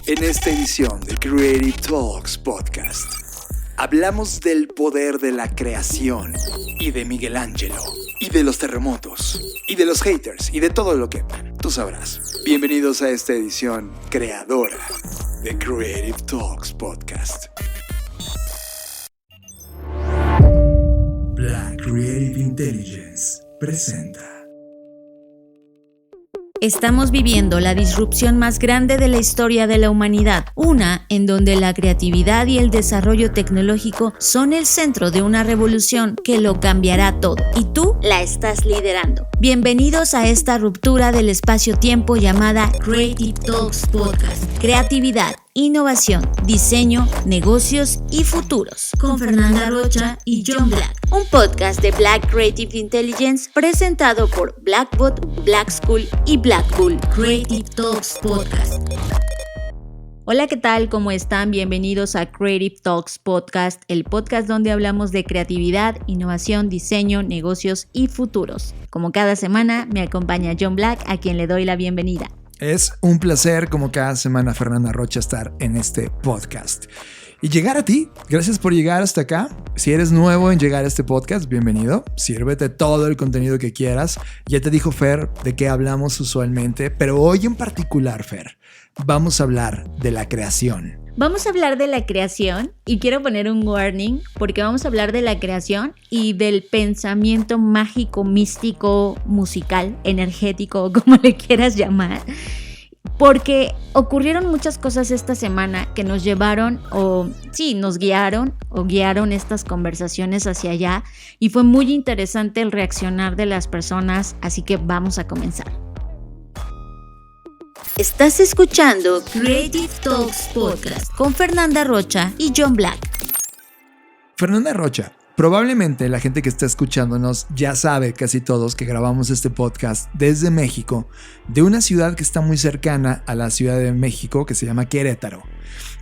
En esta edición de Creative Talks Podcast, hablamos del poder de la creación y de Miguel Ángelo, y de los terremotos, y de los haters, y de todo lo que tú sabrás. Bienvenidos a esta edición creadora de Creative Talks Podcast. Black Creative Intelligence presenta. Estamos viviendo la disrupción más grande de la historia de la humanidad, una en donde la creatividad y el desarrollo tecnológico son el centro de una revolución que lo cambiará todo, y tú la estás liderando. Bienvenidos a esta ruptura del espacio-tiempo llamada Creative Talks Podcast. Creatividad, innovación, diseño, negocios y futuros. Con Fernanda Rocha y John Black. Un podcast de Black Creative Intelligence presentado por Blackbot, Black School y Black Bull. Creative Talks Podcast. Hola, ¿qué tal? ¿Cómo están? Bienvenidos a Creative Talks Podcast, el podcast donde hablamos de creatividad, innovación, diseño, negocios y futuros. Como cada semana, me acompaña John Black, a quien le doy la bienvenida. Es un placer, como cada semana, Fernanda Rocha, estar en este podcast. Y llegar a ti, gracias por llegar hasta acá. Si eres nuevo en llegar a este podcast, bienvenido. Sírvete todo el contenido que quieras. Ya te dijo Fer de qué hablamos usualmente, pero hoy en particular, Fer, vamos a hablar de la creación. Vamos a hablar de la creación y quiero poner un warning porque vamos a hablar de la creación y del pensamiento mágico, místico, musical, energético, como le quieras llamar. Porque ocurrieron muchas cosas esta semana que nos llevaron nos guiaron estas conversaciones hacia allá y fue muy interesante el reaccionar de las personas, así que vamos a comenzar. Estás escuchando Creative Talks Podcast con Fernanda Rocha y John Black. Fernanda Rocha, probablemente la gente que está escuchándonos ya sabe, casi todos, que grabamos este podcast desde México, de una ciudad que está muy cercana a la Ciudad de México, que se llama Querétaro.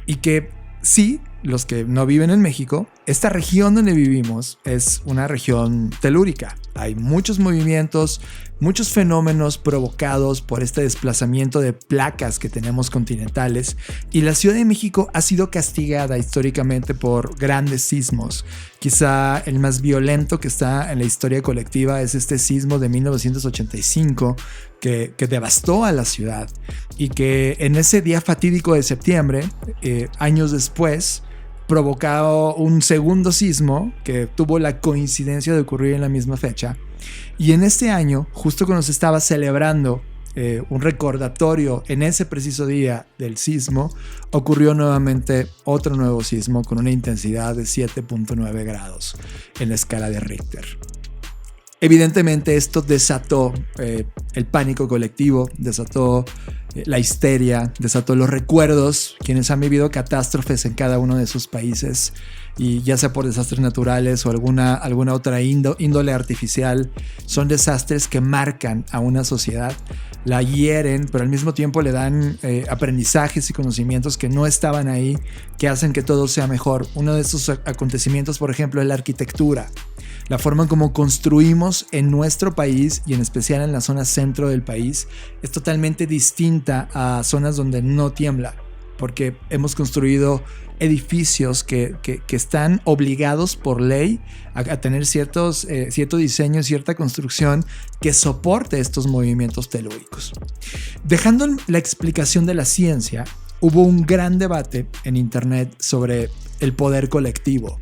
Y que sí, los que no viven en México, esta región donde vivimos es una región telúrica. Hay muchos movimientos, muchos fenómenos provocados por este desplazamiento de placas que tenemos continentales, y la Ciudad de México ha sido castigada históricamente por grandes sismos. Quizá el más violento que está en la historia colectiva es este sismo de 1985 que devastó a la ciudad, y que en ese día fatídico de septiembre, años después, provocado un segundo sismo que tuvo la coincidencia de ocurrir en la misma fecha. Y en este año, justo cuando se estaba celebrando un recordatorio en ese preciso día del sismo, ocurrió nuevamente otro nuevo sismo con una intensidad de 7.9 grados en la escala de Richter. Evidentemente esto desató el pánico colectivo, desató la histeria, desató los recuerdos. Quienes han vivido catástrofes en cada uno de sus países, y ya sea por desastres naturales o alguna otra índole artificial, son desastres que marcan a una sociedad, la hieren, pero al mismo tiempo le dan aprendizajes y conocimientos que no estaban ahí, que hacen que todo sea mejor. Uno de esos acontecimientos, por ejemplo, es la arquitectura. La forma en cómo construimos en nuestro país, y en especial en la zona centro del país, es totalmente distinta a zonas donde no tiembla, porque hemos construido edificios que están obligados por ley a tener cierto diseño, cierta construcción que soporte estos movimientos telúricos. Dejando la explicación de la ciencia, hubo un gran debate en internet sobre el poder colectivo,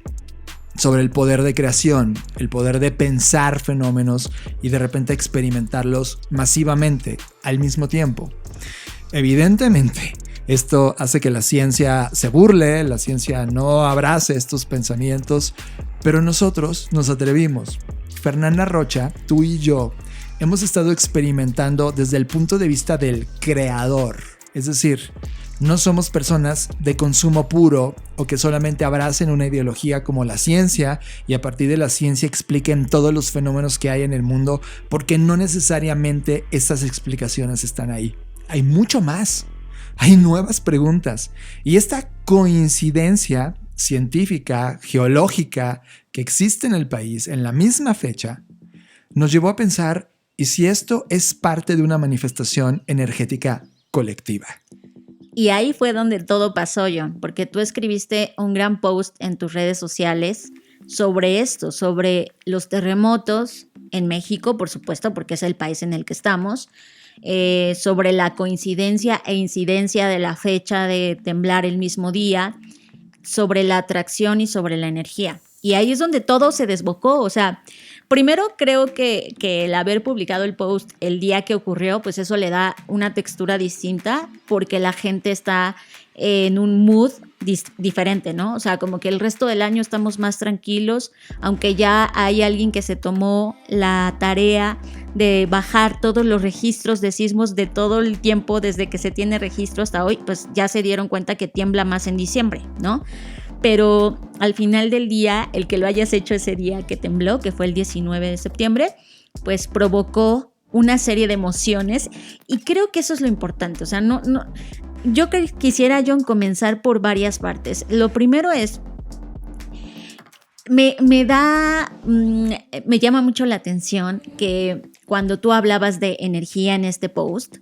sobre el poder de creación, el poder de pensar fenómenos y de repente experimentarlos masivamente al mismo tiempo. Evidentemente, esto hace que la ciencia se burle, la ciencia no abrace estos pensamientos, pero nosotros nos atrevimos. Fernanda Rocha, tú y yo, hemos estado experimentando desde el punto de vista del creador, es decir, no somos personas de consumo puro o que solamente abracen una ideología como la ciencia y a partir de la ciencia expliquen todos los fenómenos que hay en el mundo, porque no necesariamente estas explicaciones están ahí. Hay mucho más. Hay nuevas preguntas. Y esta coincidencia científica, geológica, que existe en el país en la misma fecha, nos llevó a pensar, ¿y si esto es parte de una manifestación energética colectiva? Y ahí fue donde todo pasó, John, porque tú escribiste un gran post en tus redes sociales sobre esto, sobre los terremotos en México, por supuesto, porque es el país en el que estamos, sobre la coincidencia e incidencia de la fecha de temblar el mismo día, sobre la atracción y sobre la energía. Y ahí es donde todo se desbocó. O sea, primero creo que el haber publicado el post el día que ocurrió, pues eso le da una textura distinta porque la gente está en un mood diferente, ¿no? O sea, como que el resto del año estamos más tranquilos, aunque ya hay alguien que se tomó la tarea de bajar todos los registros de sismos de todo el tiempo desde que se tiene registro hasta hoy, pues ya se dieron cuenta que tiembla más en diciembre, ¿no? Pero al final del día, el que lo hayas hecho ese día que tembló, que fue el 19 de septiembre, pues provocó una serie de emociones y creo que eso es lo importante. O sea, yo quisiera, John, comenzar por varias partes. Lo primero es, me llama mucho la atención que cuando tú hablabas de energía en este post,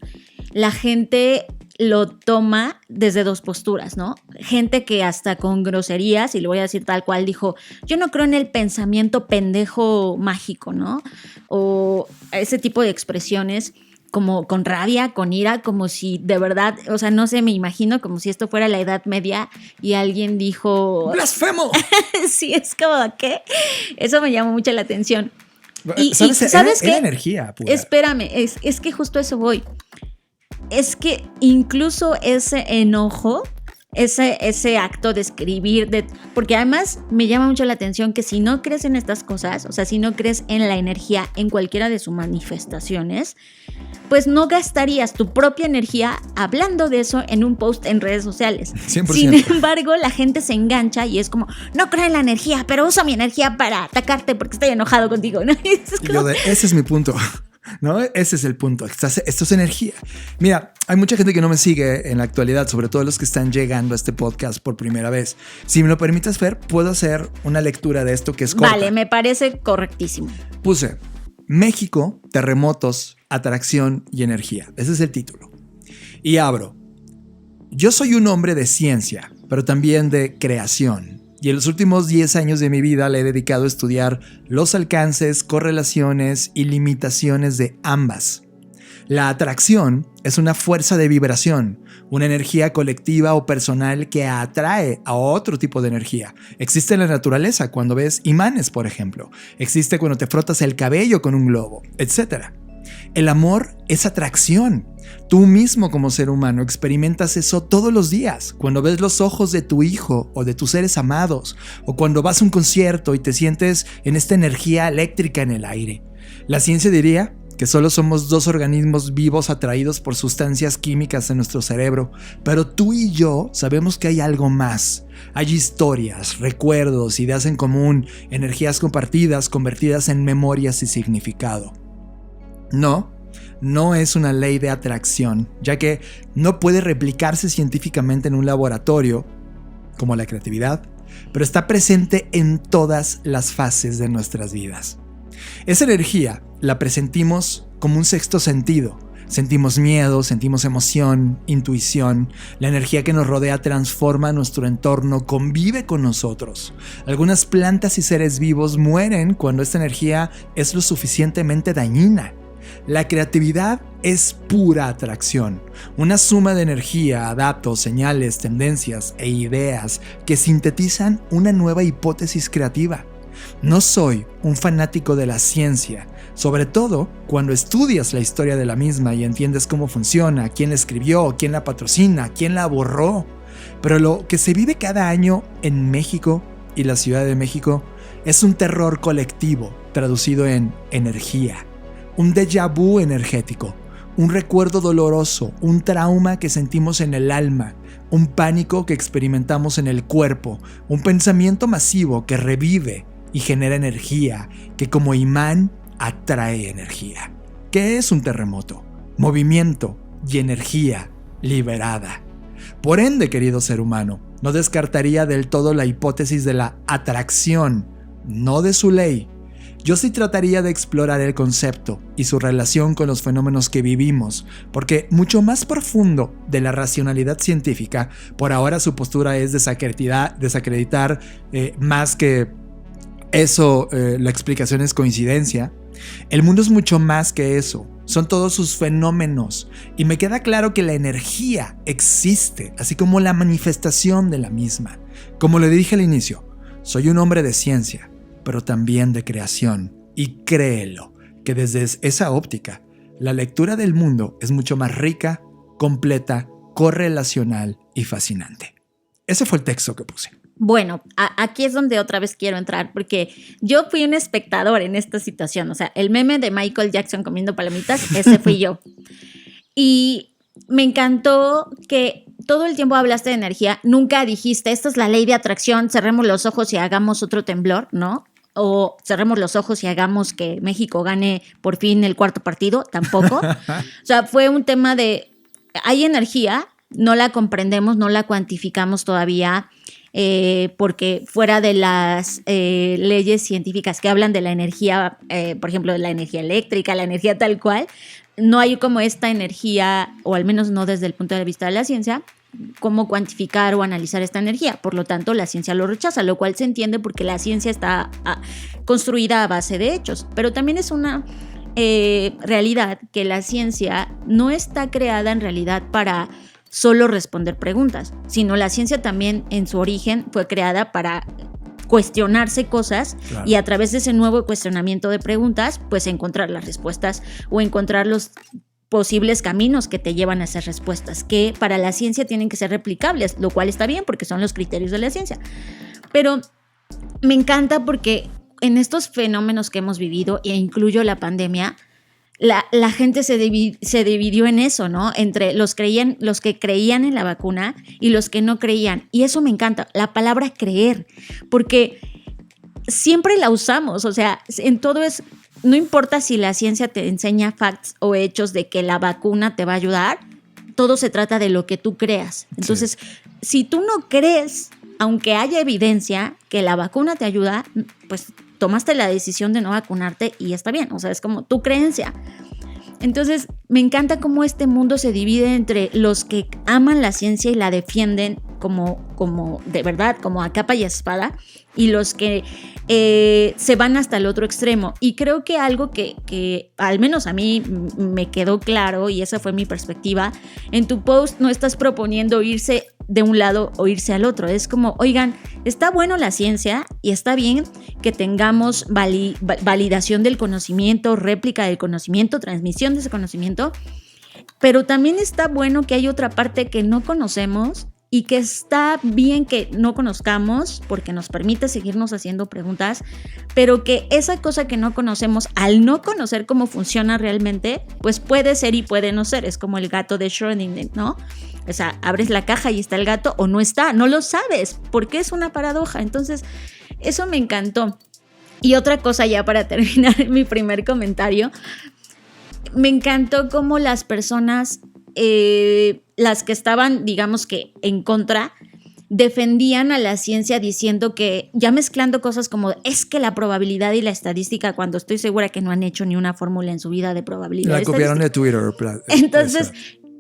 la gente lo toma desde dos posturas, ¿no? Gente que hasta con groserías, y lo voy a decir tal cual, dijo, yo no creo en el pensamiento pendejo mágico, ¿no? O ese tipo de expresiones como con rabia, con ira, como si de verdad, o sea, no sé, me imagino como si esto fuera la Edad Media y alguien dijo... ¡Blasfemo! Sí, es como, ¿qué? Eso me llamó mucho la atención. Y ¿sabes qué? Era energía pura. Espérame, es que justo a eso voy. Es que incluso ese enojo, ese acto de escribir, porque además me llama mucho la atención que si no crees en estas cosas, o sea, si no crees en la energía en cualquiera de sus manifestaciones, pues no gastarías tu propia energía hablando de eso en un post en redes sociales. 100%. Sin embargo, la gente se engancha y es como, no creo en la energía, pero uso mi energía para atacarte porque estoy enojado contigo, ¿no? Ese es mi punto. ¿No? Ese es el punto. Esto es energía. Mira, hay mucha gente que no me sigue en la actualidad, sobre todo los que están llegando a este podcast por primera vez. Si me lo permites, Fer, puedo hacer una lectura de esto que es corta. Vale, me parece correctísimo. Puse México, terremotos, atracción y energía. Ese es el título. Y abro. Yo soy un hombre de ciencia, pero también de creación. Y en los últimos 10 años de mi vida le he dedicado a estudiar los alcances, correlaciones y limitaciones de ambas. La atracción es una fuerza de vibración, una energía colectiva o personal que atrae a otro tipo de energía. Existe en la naturaleza cuando ves imanes, por ejemplo. Existe cuando te frotas el cabello con un globo, etc. El amor es atracción. Tú mismo como ser humano experimentas eso todos los días, cuando ves los ojos de tu hijo o de tus seres amados, o cuando vas a un concierto y te sientes en esta energía eléctrica en el aire. La ciencia diría que solo somos dos organismos vivos atraídos por sustancias químicas en nuestro cerebro, pero tú y yo sabemos que hay algo más. Hay historias, recuerdos, ideas en común, energías compartidas convertidas en memorias y significado. No es una ley de atracción, ya que no puede replicarse científicamente en un laboratorio, como la creatividad, pero está presente en todas las fases de nuestras vidas. Esa energía la presentimos como un sexto sentido. Sentimos miedo, sentimos emoción, intuición. La energía que nos rodea transforma nuestro entorno, convive con nosotros. Algunas plantas y seres vivos mueren cuando esta energía es lo suficientemente dañina. La creatividad es pura atracción, una suma de energía, datos, señales, tendencias e ideas que sintetizan una nueva hipótesis creativa. No soy un fanático de la ciencia, sobre todo cuando estudias la historia de la misma y entiendes cómo funciona, quién la escribió, quién la patrocina, quién la borró. Pero lo que se vive cada año en México y la Ciudad de México es un terror colectivo traducido en energía. Un déjà vu energético, un recuerdo doloroso, un trauma que sentimos en el alma, un pánico que experimentamos en el cuerpo, un pensamiento masivo que revive y genera energía, que como imán atrae energía. ¿Qué es un terremoto? Movimiento y energía liberada. Por ende, querido ser humano, no descartaría del todo la hipótesis de la atracción, no de su ley. Yo sí trataría de explorar el concepto y su relación con los fenómenos que vivimos, porque mucho más profundo de la racionalidad científica, por ahora su postura es desacreditar más que eso, la explicación es coincidencia. El mundo es mucho más que eso, son todos sus fenómenos, y me queda claro que la energía existe, así como la manifestación de la misma. Como le dije al inicio, soy un hombre de ciencia, pero también de creación, y créelo, que desde esa óptica, la lectura del mundo es mucho más rica, completa, correlacional y fascinante. Ese fue el texto que puse. Bueno, aquí es donde otra vez quiero entrar, porque yo fui un espectador en esta situación. O sea, el meme de Michael Jackson comiendo palomitas, ese fui yo. Y me encantó que todo el tiempo hablaste de energía. Nunca dijiste, esta es la ley de atracción, cerremos los ojos y hagamos otro temblor, ¿no? O cerremos los ojos y hagamos que México gane por fin el cuarto partido. Tampoco. O sea, fue un tema de, hay energía, no la comprendemos, no la cuantificamos todavía. Porque fuera de las leyes científicas que hablan de la energía, por ejemplo, de la energía eléctrica, la energía tal cual, no hay como esta energía, o al menos no desde el punto de vista de la ciencia, cómo cuantificar o analizar esta energía. Por lo tanto, la ciencia lo rechaza, lo cual se entiende porque la ciencia está construida a base de hechos. Pero también es una realidad que la ciencia no está creada en realidad para solo responder preguntas, sino la ciencia también en su origen fue creada para cuestionarse cosas, claro, y a través de ese nuevo cuestionamiento de preguntas, pues encontrar las respuestas o encontrar los posibles caminos que te llevan a esas respuestas, que para la ciencia tienen que ser replicables, lo cual está bien porque son los criterios de la ciencia. Pero me encanta porque en estos fenómenos que hemos vivido, e incluyo la pandemia, la gente se dividió en eso, ¿no? Entre los que creían en la vacuna y los que no creían. Y eso me encanta, la palabra creer, porque siempre la usamos, o sea, en todo es, no importa si la ciencia te enseña facts o hechos de que la vacuna te va a ayudar, todo se trata de lo que tú creas. Entonces, si tú no crees, aunque haya evidencia que la vacuna te ayuda, pues tomaste la decisión de no vacunarte y está bien, o sea, es como tu creencia. Entonces, me encanta cómo este mundo se divide entre los que aman la ciencia y la defienden como de verdad, como a capa y espada, y los que se van hasta el otro extremo. Y creo que algo que al menos a mí me quedó claro, y esa fue mi perspectiva, en tu post no estás proponiendo irse de un lado o irse al otro. Es como, oigan, está bueno la ciencia y está bien que tengamos validación del conocimiento, réplica del conocimiento, transmisión de ese conocimiento, pero también está bueno que hay otra parte que no conocemos y que está bien que no conozcamos porque nos permite seguirnos haciendo preguntas, pero que esa cosa que no conocemos, al no conocer cómo funciona realmente, pues puede ser y puede no ser. Es como el gato de Schrödinger, ¿no? O sea, abres la caja y está el gato o no está, no lo sabes, porque es una paradoja. Entonces, eso me encantó. Y otra cosa ya para terminar mi primer comentario, me encantó cómo las personas, las que estaban, digamos que en contra, defendían a la ciencia diciendo que, ya mezclando cosas como, es que la probabilidad y la estadística, cuando estoy segura que no han hecho ni una fórmula en su vida de probabilidad. La copiaron de Twitter. Entonces,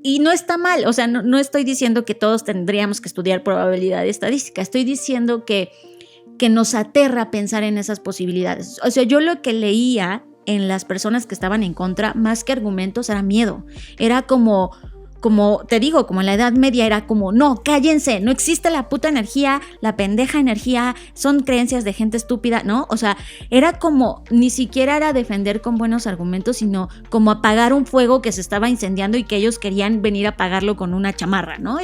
y no está mal, o sea, no estoy diciendo que todos tendríamos que estudiar probabilidad y estadística, estoy diciendo que nos aterra pensar en esas posibilidades. O sea, yo lo que leía en las personas que estaban en contra, más que argumentos, era miedo. Era como te digo, como en la Edad Media era como, no, cállense, no existe la puta energía, la pendeja energía, son creencias de gente estúpida, ¿no? O sea, era como, ni siquiera era defender con buenos argumentos, sino como apagar un fuego que se estaba incendiando y que ellos querían venir a apagarlo con una chamarra, ¿no?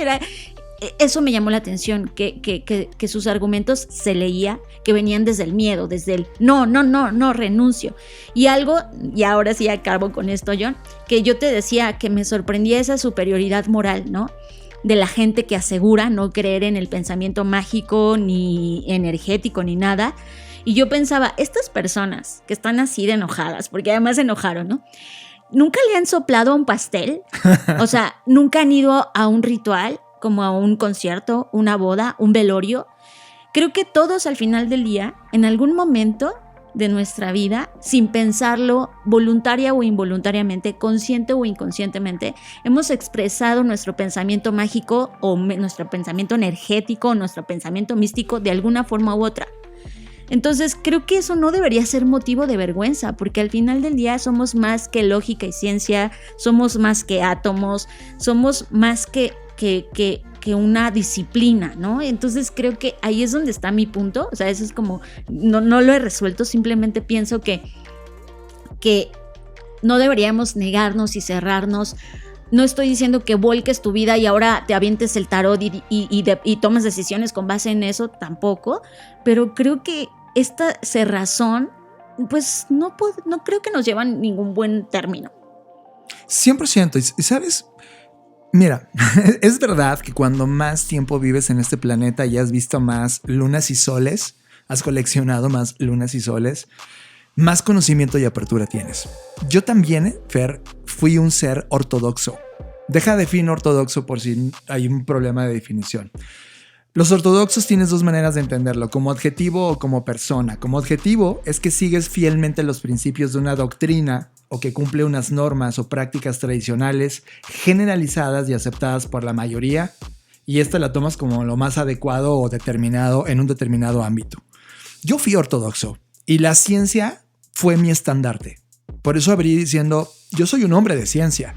Eso me llamó la atención, que sus argumentos se leía que venían desde el miedo, desde el no, renuncio. Y ahora sí acabo con esto, John, que yo te decía que me sorprendía esa superioridad moral, ¿no? De la gente que asegura no creer en el pensamiento mágico, ni energético, ni nada. Y yo pensaba, estas personas que están así de enojadas, porque además se enojaron, ¿no? ¿Nunca le han soplado a un pastel? O sea, ¿nunca han ido a un ritual? Como a un concierto, una boda, un velorio. Creo que todos al final del día, en algún momento, de nuestra vida, sin pensarlo, voluntaria o involuntariamente, consciente o inconscientemente, hemos expresado nuestro pensamiento mágico o nuestro pensamiento energético o nuestro pensamiento místico de alguna forma u otra. Entonces creo que eso no debería ser motivo de vergüenza, porque al final del día somos más que lógica y ciencia, somos más que átomos, somos más que una disciplina, ¿no? Entonces creo que ahí es donde está mi punto. O sea, eso es como, no lo he resuelto, simplemente pienso que no deberíamos negarnos y cerrarnos. No estoy diciendo que volques tu vida y ahora te avientes el tarot y tomes decisiones con base en eso, tampoco, pero creo que esta cerrazón, pues no creo que nos lleva a ningún buen término. 100%. Y ¿sabes? Mira, es verdad que cuando más tiempo vives en este planeta y has visto más lunas y soles, has coleccionado más lunas y soles, más conocimiento y apertura tienes. Yo también, Fer, fui un ser ortodoxo. Deja de fin ortodoxo por si hay un problema de definición. Los ortodoxos tienes dos maneras de entenderlo, como adjetivo o como persona. Como adjetivo es que sigues fielmente los principios de una doctrina o que cumple unas normas o prácticas tradicionales generalizadas y aceptadas por la mayoría, y esta la tomas como lo más adecuado o determinado en un determinado ámbito. Yo fui ortodoxo y la ciencia fue mi estandarte. Por eso abrí diciendo, yo soy un hombre de ciencia.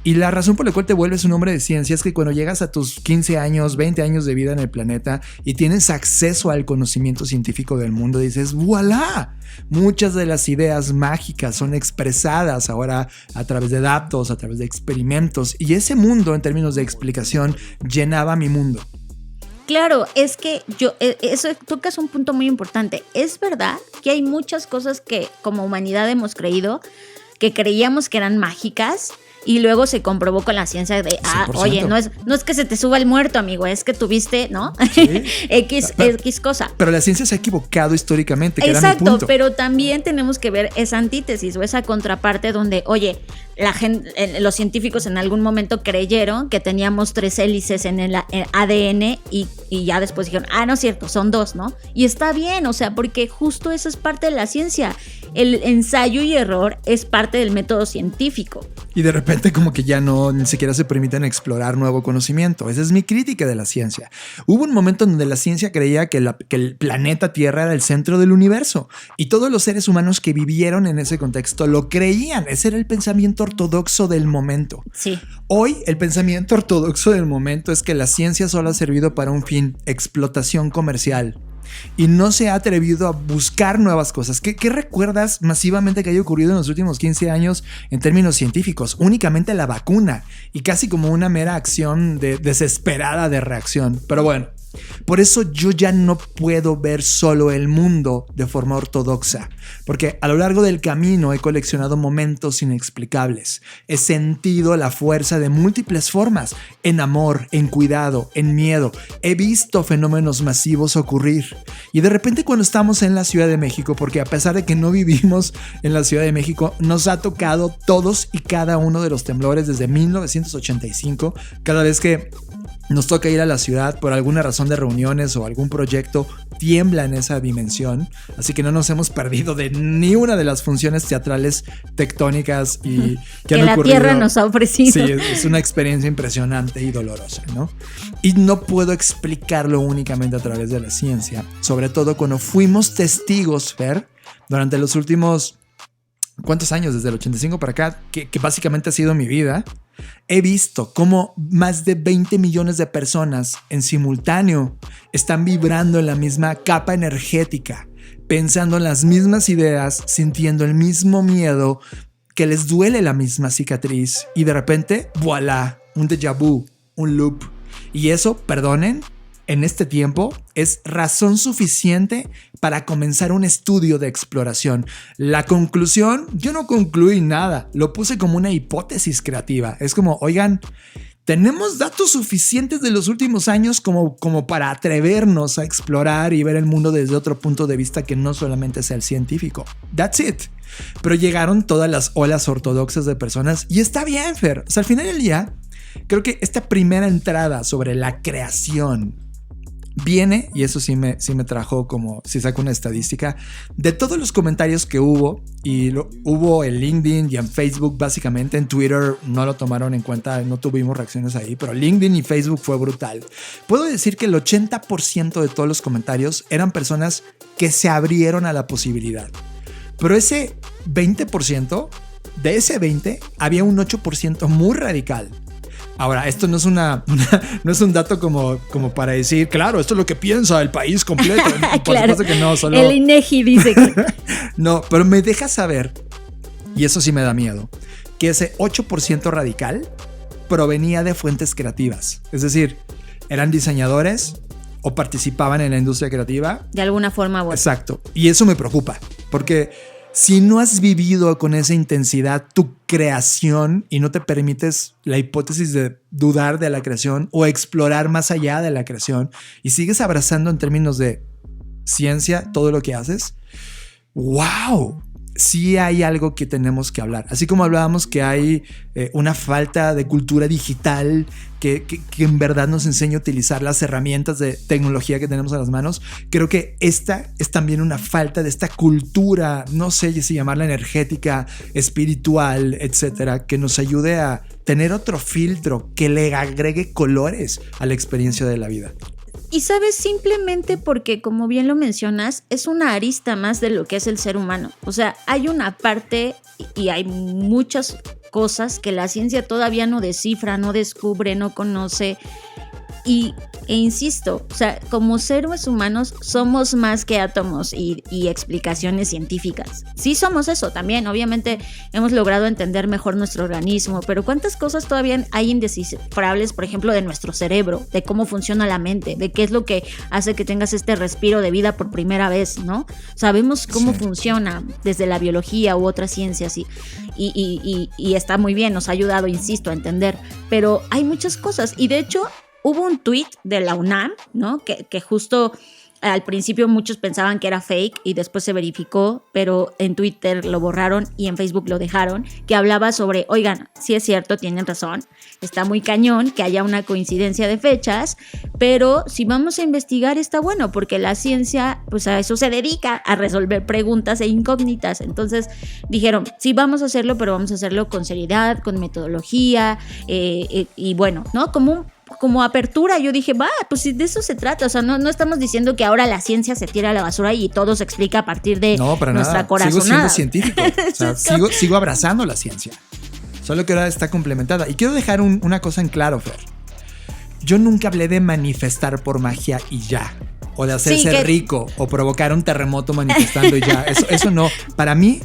Y la razón por la cual te vuelves un hombre de ciencia es que cuando llegas a tus 15 años, 20 años de vida en el planeta y tienes acceso al conocimiento científico del mundo, dices, ¡voilá! Muchas de las ideas mágicas son expresadas ahora a través de datos, a través de experimentos. Y ese mundo, en términos de explicación, llenaba mi mundo. Claro, es que eso tocas un punto muy importante. Es verdad que hay muchas cosas que como humanidad hemos creído, que creíamos que eran mágicas, y luego se comprobó con la ciencia de, 100%. Oye, no es que se te suba el muerto, amigo, es que tuviste, ¿no? Sí. X cosa. Pero la ciencia se ha equivocado históricamente, que exacto, era mi punto. Pero también tenemos que ver esa antítesis o esa contraparte donde, oye, la gente, los científicos en algún momento creyeron que teníamos 3 hélices en el ADN y ya después dijeron, no es cierto, son 2, ¿no? Y está bien, o sea, porque justo eso es parte de la ciencia. El ensayo y error es parte del método científico. Y de repente como que ya no ni siquiera se permiten explorar nuevo conocimiento. Esa es mi crítica de la ciencia. Hubo un momento en donde la ciencia creía que el planeta Tierra era el centro del universo y todos los seres humanos que vivieron en ese contexto lo creían. Ese era el pensamiento ortodoxo del momento. Sí. Hoy el pensamiento ortodoxo del momento es que la ciencia solo ha servido para un fin, explotación comercial. Y no se ha atrevido a buscar nuevas cosas. ¿Qué recuerdas masivamente que haya ocurrido en los últimos 15 años en términos científicos? Únicamente la vacuna y casi como una mera acción desesperada de reacción. Pero bueno, por eso yo ya no puedo ver solo el mundo de forma ortodoxa, porque a lo largo del camino he coleccionado momentos inexplicables. He sentido la fuerza de múltiples formas, en amor, en cuidado, en miedo. He visto fenómenos masivos ocurrir. Y de repente cuando estamos en la Ciudad de México, porque a pesar de que no vivimos en la Ciudad de México, nos ha tocado todos y cada uno de los temblores desde 1985, cada vez que nos toca ir a la ciudad por alguna razón de reuniones o algún proyecto, tiembla en esa dimensión. Así que no nos hemos perdido de ni una de las funciones teatrales tectónicas y que han la ocurrido. Tierra nos ha ofrecido. Sí, es una experiencia impresionante y dolorosa, ¿no? Y no puedo explicarlo únicamente a través de la ciencia. Sobre todo cuando fuimos testigos, Fer, durante los últimos... ¿cuántos años? Desde el 85 para acá, que básicamente ha sido mi vida. He visto cómo más de 20 millones de personas en simultáneo están vibrando en la misma capa energética, pensando en las mismas ideas, sintiendo el mismo miedo, que les duele la misma cicatriz y de repente, voilà, un déjà vu, un loop. Y eso, perdonen, en este tiempo es razón suficiente para comenzar un estudio de exploración. La conclusión, yo no concluí nada, lo puse como una hipótesis creativa. Es como, oigan, tenemos datos suficientes de los últimos años como para atrevernos a explorar y ver el mundo desde otro punto de vista que no solamente sea el científico. That's it. Pero llegaron todas las olas ortodoxas de personas y está bien, Fer. O sea, al final del día, creo que esta primera entrada sobre la creación viene, y eso sí me trajo como, si saco una estadística, de todos los comentarios que hubo, y hubo en LinkedIn y en Facebook básicamente, en Twitter no lo tomaron en cuenta, no tuvimos reacciones ahí, pero LinkedIn y Facebook fue brutal. Puedo decir que el 80% de todos los comentarios eran personas que se abrieron a la posibilidad. Pero ese 20%, de ese 20, había un 8% muy radical. Ahora, esto no es no es un dato como para decir, claro, esto es lo que piensa el país completo. Por claro, supuesto que no, solo... El INEGI dice que... No, pero me deja saber, y eso sí me da miedo, que ese 8% radical provenía de fuentes creativas. Es decir, eran diseñadores o participaban en la industria creativa. De alguna forma. Bueno. Exacto. Y eso me preocupa, porque si no has vivido con esa intensidad tu creación y no te permites la hipótesis de dudar de la creación o explorar más allá de la creación y sigues abrazando en términos de ciencia todo lo que haces, ¡wow! Sí hay algo que tenemos que hablar. Así como hablábamos que hay una falta de cultura digital que en verdad nos enseña a utilizar las herramientas de tecnología que tenemos a las manos, creo que esta es también una falta de esta cultura, no sé si llamarla energética, espiritual, etcétera, que nos ayude a tener otro filtro que le agregue colores a la experiencia de la vida. Y sabes, simplemente porque, como bien lo mencionas, es una arista más de lo que es el ser humano. O sea, hay una parte y hay muchas cosas que la ciencia todavía no descifra, no descubre, no conoce. E insisto, o sea, como seres humanos somos más que átomos y explicaciones científicas. Sí somos eso también, obviamente hemos logrado entender mejor nuestro organismo, pero ¿cuántas cosas todavía hay indescifrables, por ejemplo, de nuestro cerebro, de cómo funciona la mente, de qué es lo que hace que tengas este respiro de vida por primera vez, ¿no? Sabemos cómo funciona desde la biología u otras ciencias y está muy bien, nos ha ayudado, insisto, a entender, pero hay muchas cosas y de hecho hubo un tweet de la UNAM, ¿no? Que justo al principio muchos pensaban que era fake y después se verificó, pero en Twitter lo borraron y en Facebook lo dejaron, que hablaba sobre, oigan, sí es cierto, tienen razón, está muy cañón que haya una coincidencia de fechas, pero si vamos a investigar está bueno, porque la ciencia, pues a eso se dedica, a resolver preguntas e incógnitas. Entonces dijeron, sí vamos a hacerlo, pero vamos a hacerlo con seriedad, con metodología, y bueno, ¿no? Como apertura, yo dije, pues de eso se trata, o sea, no estamos diciendo que ahora la ciencia se tira a la basura y todo se explica a partir de nuestra corazonada. Sigo siendo científico, o sea, sigo abrazando la ciencia, solo que ahora está complementada. Y quiero dejar una cosa en claro, Fer. Yo nunca hablé de manifestar por magia y ya, o de hacerse rico, o provocar un terremoto manifestando y ya, eso no. Para mí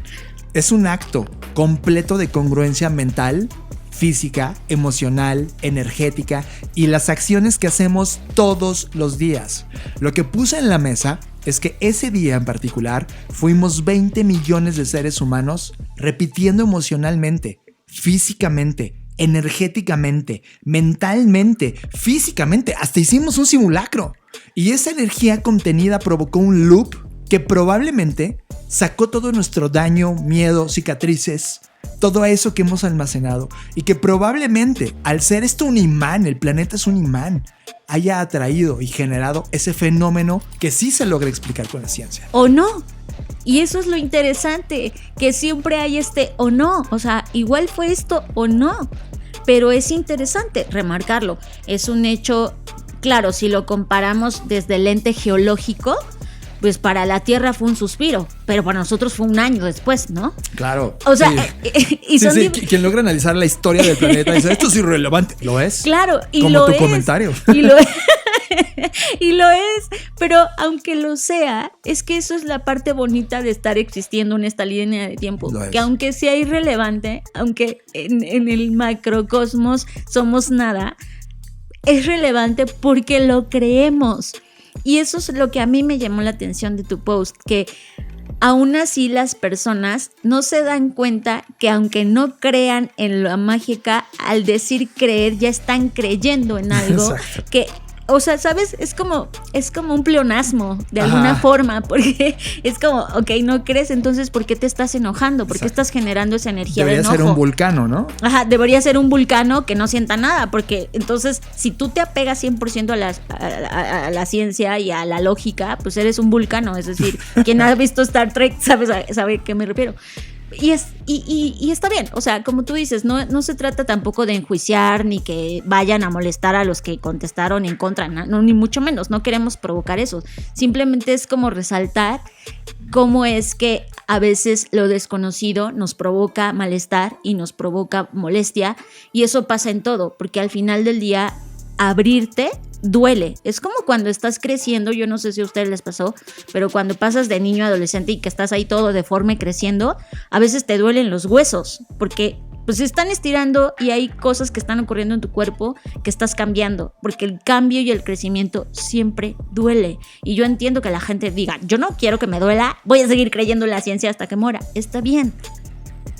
es un acto completo de congruencia mental, física, emocional, energética y las acciones que hacemos todos los días. Lo que puse en la mesa es que ese día en particular fuimos 20 millones de seres humanos repitiendo emocionalmente, físicamente, energéticamente, mentalmente, físicamente, hasta hicimos un simulacro. Y esa energía contenida provocó un loop que probablemente sacó todo nuestro daño, miedo, cicatrices, todo eso que hemos almacenado y que probablemente al ser esto un imán, el planeta es un imán, haya atraído y generado ese fenómeno que sí se logra explicar con la ciencia. ¿O no? Y eso es lo interesante, que siempre hay o no, o sea, igual fue esto o no, pero es interesante remarcarlo. Es un hecho, claro, si lo comparamos desde el lente geológico, pues para la Tierra fue un suspiro, pero para nosotros fue un año después, ¿no? Claro. O sea, quien logra analizar la historia del planeta dice, esto es irrelevante. ¿Lo es? Claro, y como lo tu es. Comentario. Y lo es. Y lo es, pero aunque lo sea, es que eso es la parte bonita de estar existiendo en esta línea de tiempo, que aunque sea irrelevante, aunque en el macrocosmos somos nada, es relevante porque lo creemos. Y eso es lo que a mí me llamó la atención de tu post, que aún así las personas no se dan cuenta que aunque no crean en la mágica, al decir creer ya están creyendo en algo. Exacto. Que o sea, ¿sabes? Es como un pleonasmo de alguna forma, porque es como, ok, no crees, entonces ¿por qué te estás enojando? ¿Por qué estás generando esa energía de enojo? Debería ser un vulcano, ¿no? Ajá, debería ser un vulcano que no sienta nada, porque entonces si tú te apegas 100% a la ciencia y a la lógica, pues eres un vulcano, es decir, quien ha visto Star Trek sabe a qué me refiero. Y está bien, o sea, como tú dices, no se trata tampoco de enjuiciar ni que vayan a molestar a los que contestaron en contra, no, ni mucho menos, no queremos provocar eso, simplemente es como resaltar cómo es que a veces lo desconocido nos provoca malestar y nos provoca molestia, y eso pasa en todo, porque al final del día abrirte duele. Es como cuando estás creciendo, yo no sé si a ustedes les pasó, pero cuando pasas de niño a adolescente y que estás ahí todo deforme creciendo, a veces te duelen los huesos, porque pues se están estirando y hay cosas que están ocurriendo en tu cuerpo que estás cambiando, porque el cambio y el crecimiento siempre duele. Y yo entiendo que la gente diga, yo no quiero que me duela, voy a seguir creyendo en la ciencia hasta que muera. Está bien.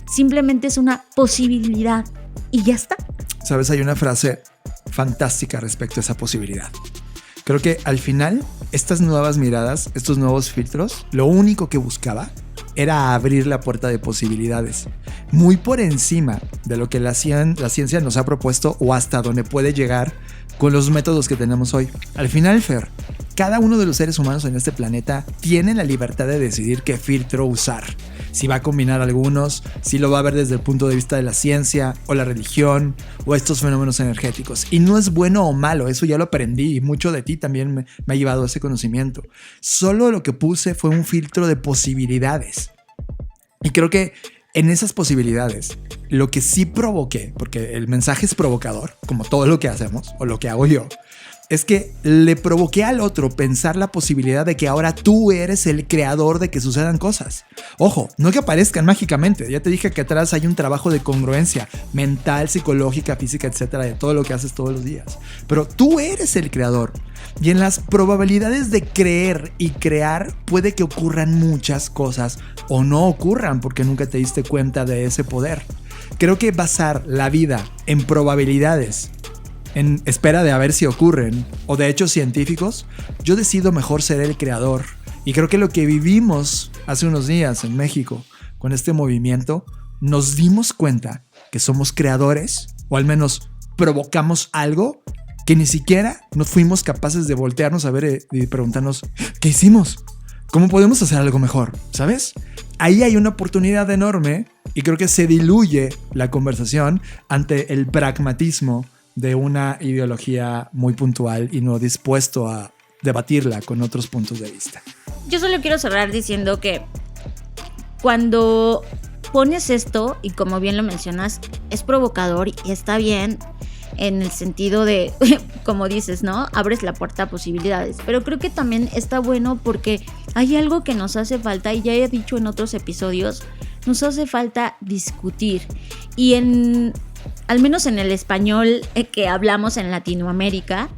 Simplemente es una posibilidad y ya está. ¿Sabes? Hay una frase fantástica respecto a esa posibilidad. Creo que al final estas nuevas miradas, estos nuevos filtros, lo único que buscaba era abrir la puerta de posibilidades, muy por encima de lo que la ciencia nos ha propuesto o hasta donde puede llegar con los métodos que tenemos hoy. Al final, Fer, cada uno de los seres humanos en este planeta tiene la libertad de decidir qué filtro usar. Si va a combinar algunos, si lo va a ver desde el punto de vista de la ciencia o la religión o estos fenómenos energéticos. Y no es bueno o malo, eso ya lo aprendí y mucho de ti también me ha llevado a ese conocimiento. Solo lo que puse fue un filtro de posibilidades. Y creo que en esas posibilidades, lo que sí provoqué, porque el mensaje es provocador, como todo lo que hacemos o lo que hago yo, es que le provoqué al otro pensar la posibilidad de que ahora tú eres el creador de que sucedan cosas. Ojo, no que aparezcan mágicamente. Ya te dije que atrás hay un trabajo de congruencia mental, psicológica, física, etcétera, de todo lo que haces todos los días. Pero tú eres el creador. Y en las probabilidades de creer y crear puede que ocurran muchas cosas o no ocurran porque nunca te diste cuenta de ese poder. Creo que basar la vida en probabilidades en espera de a ver si ocurren o de hechos científicos, yo decido mejor ser el creador. Y creo que lo que vivimos hace unos días en México con este movimiento, nos dimos cuenta que somos creadores, o al menos provocamos algo que ni siquiera nos fuimos capaces de voltearnos a ver y preguntarnos, ¿qué hicimos? ¿Cómo podemos hacer algo mejor? ¿Sabes? Ahí hay una oportunidad enorme y creo que se diluye la conversación ante el pragmatismo de una ideología muy puntual y no dispuesto a debatirla con otros puntos de vista. Yo solo quiero cerrar diciendo que cuando pones esto, y como bien lo mencionas, es provocador y está bien en el sentido de, como dices, ¿no? Abres la puerta a posibilidades. Pero creo que también está bueno porque hay algo que nos hace falta, y ya he dicho en otros episodios, nos hace falta discutir. Y al menos en el español que hablamos en Latinoamérica,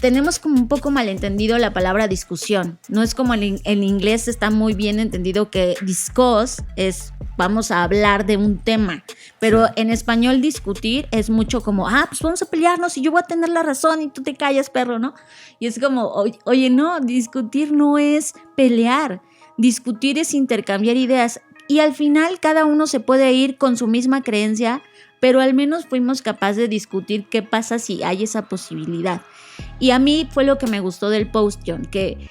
tenemos como un poco malentendido la palabra discusión. No es como en inglés está muy bien entendido que discuss es vamos a hablar de un tema. Pero en español discutir es mucho como, pues vamos a pelearnos y yo voy a tener la razón y tú te callas, perro, ¿no? Y es como, oye, no, discutir no es pelear. Discutir es intercambiar ideas. Y al final cada uno se puede ir con su misma creencia, pero al menos fuimos capaces de discutir qué pasa si hay esa posibilidad. Y a mí fue lo que me gustó del post, John, que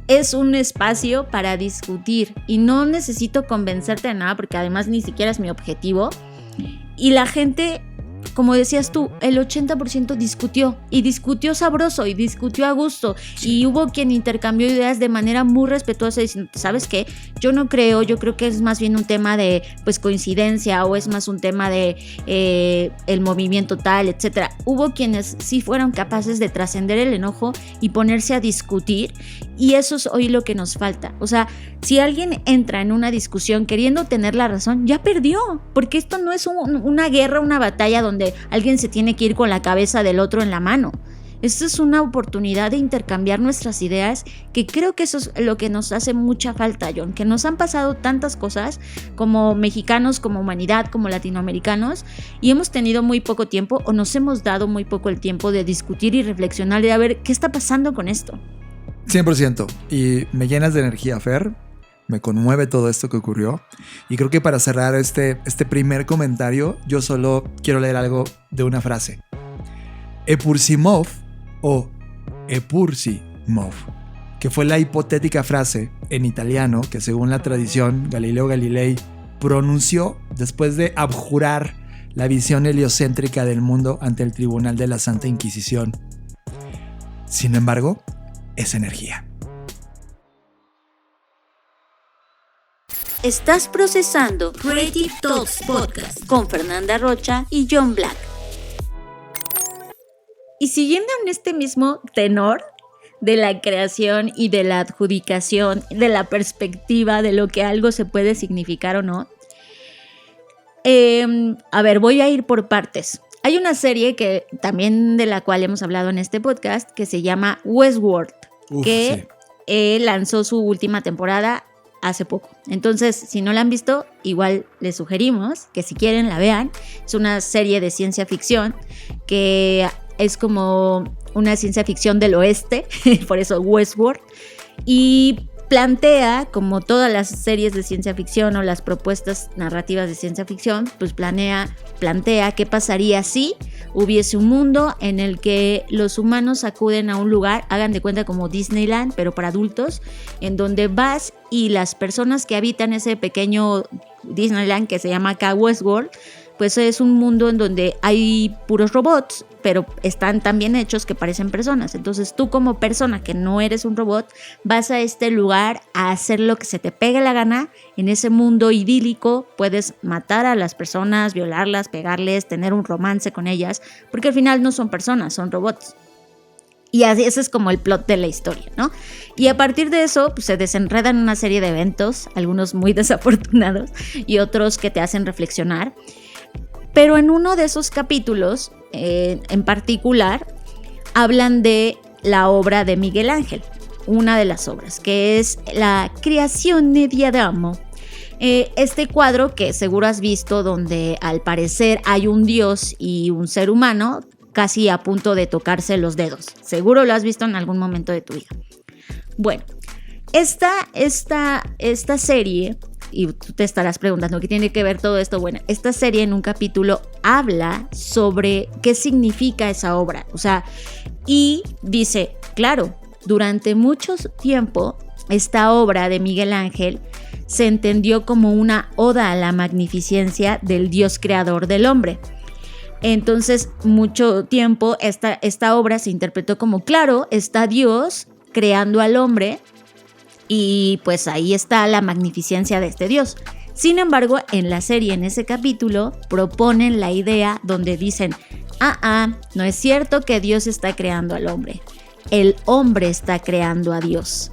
es un espacio para discutir y no necesito convencerte de nada porque además ni siquiera es mi objetivo. Y la gente, como decías tú, el 80% discutió y discutió sabroso y discutió a gusto. Sí. Y hubo quien intercambió ideas de manera muy respetuosa diciendo, ¿sabes qué? Yo no creo, yo creo que es más bien un tema de pues coincidencia o es más un tema de el movimiento tal, etcétera. Hubo quienes sí fueron capaces de trascender el enojo y ponerse a discutir, y eso es hoy lo que nos falta. O sea, si alguien entra en una discusión queriendo tener la razón, ya perdió, porque esto no es una guerra, una batalla donde alguien se tiene que ir con la cabeza del otro en la mano. Esto es una oportunidad de intercambiar nuestras ideas, que creo que eso es lo que nos hace mucha falta, John, que nos han pasado tantas cosas como mexicanos, como humanidad, como latinoamericanos, y hemos tenido muy poco tiempo o nos hemos dado muy poco el tiempo de discutir y reflexionar de a ver qué está pasando con esto. 100%. Y me llenas de energía, Fer. Me conmueve todo esto que ocurrió. Y creo que para cerrar este primer comentario, yo solo quiero leer algo de una frase. Epursimov o Epursimov, que fue la hipotética frase en italiano que según la tradición Galileo Galilei pronunció después de abjurar la visión heliocéntrica del mundo ante el tribunal de la Santa Inquisición. Sin embargo, es energía. Estás procesando Creative Talks Podcast con Fernanda Rocha y John Black. Y siguiendo en este mismo tenor de la creación y de la adjudicación, de la perspectiva de lo que algo se puede significar o no, a ver, voy a ir por partes. Hay una serie que también de la cual hemos hablado en este podcast que se llama Westworld, que lanzó su última temporada hace poco. Entonces, si no la han visto, igual les sugerimos que si quieren la vean. Es una serie de ciencia ficción que es como una ciencia ficción del oeste, por eso Westworld, y plantea, como todas las series de ciencia ficción o las propuestas narrativas de ciencia ficción, pues plantea qué pasaría si hubiese un mundo en el que los humanos acuden a un lugar, hagan de cuenta como Disneyland, pero para adultos, en donde vas y las personas que habitan ese pequeño Disneyland que se llama acá Westworld, pues es un mundo en donde hay puros robots, pero están tan bien hechos que parecen personas. Entonces tú como persona que no eres un robot, vas a este lugar a hacer lo que se te pegue la gana. En ese mundo idílico puedes matar a las personas, violarlas, pegarles, tener un romance con ellas, porque al final no son personas, son robots. Y así, ese es como el plot de la historia, ¿no? Y a partir de eso, pues, se desenredan una serie de eventos, algunos muy desafortunados y otros que te hacen reflexionar. Pero en uno de esos capítulos, en particular, hablan de la obra de Miguel Ángel, una de las obras, que es la Creazione di Adamo. Este cuadro que seguro has visto, donde al parecer hay un dios y un ser humano casi a punto de tocarse los dedos. Seguro lo has visto en algún momento de tu vida. Bueno, esta serie, y tú te estarás preguntando qué tiene que ver todo esto. Bueno, esta serie en un capítulo habla sobre qué significa esa obra. O sea, y dice, claro, durante mucho tiempo esta obra de Miguel Ángel se entendió como una oda a la magnificencia del Dios creador del hombre. Entonces, mucho tiempo esta obra se interpretó como, claro, está Dios creando al hombre, y pues ahí está la magnificencia de este Dios. Sin embargo, en la serie, en ese capítulo, proponen la idea donde dicen, no es cierto que Dios está creando al hombre. El hombre está creando a Dios.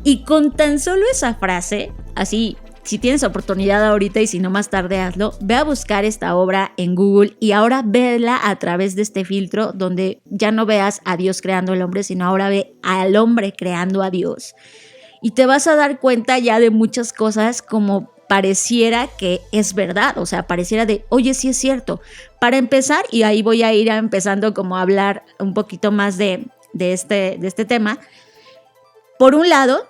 Y con tan solo esa frase, así, si tienes oportunidad ahorita y si no más tarde hazlo, ve a buscar esta obra en Google y ahora vela a través de este filtro donde ya no veas a Dios creando al hombre, sino ahora ve al hombre creando a Dios. Y te vas a dar cuenta ya de muchas cosas como pareciera que es verdad, o sea, pareciera de, oye, sí es cierto. Para empezar, y ahí voy a ir empezando como a hablar un poquito más de este tema. Por un lado,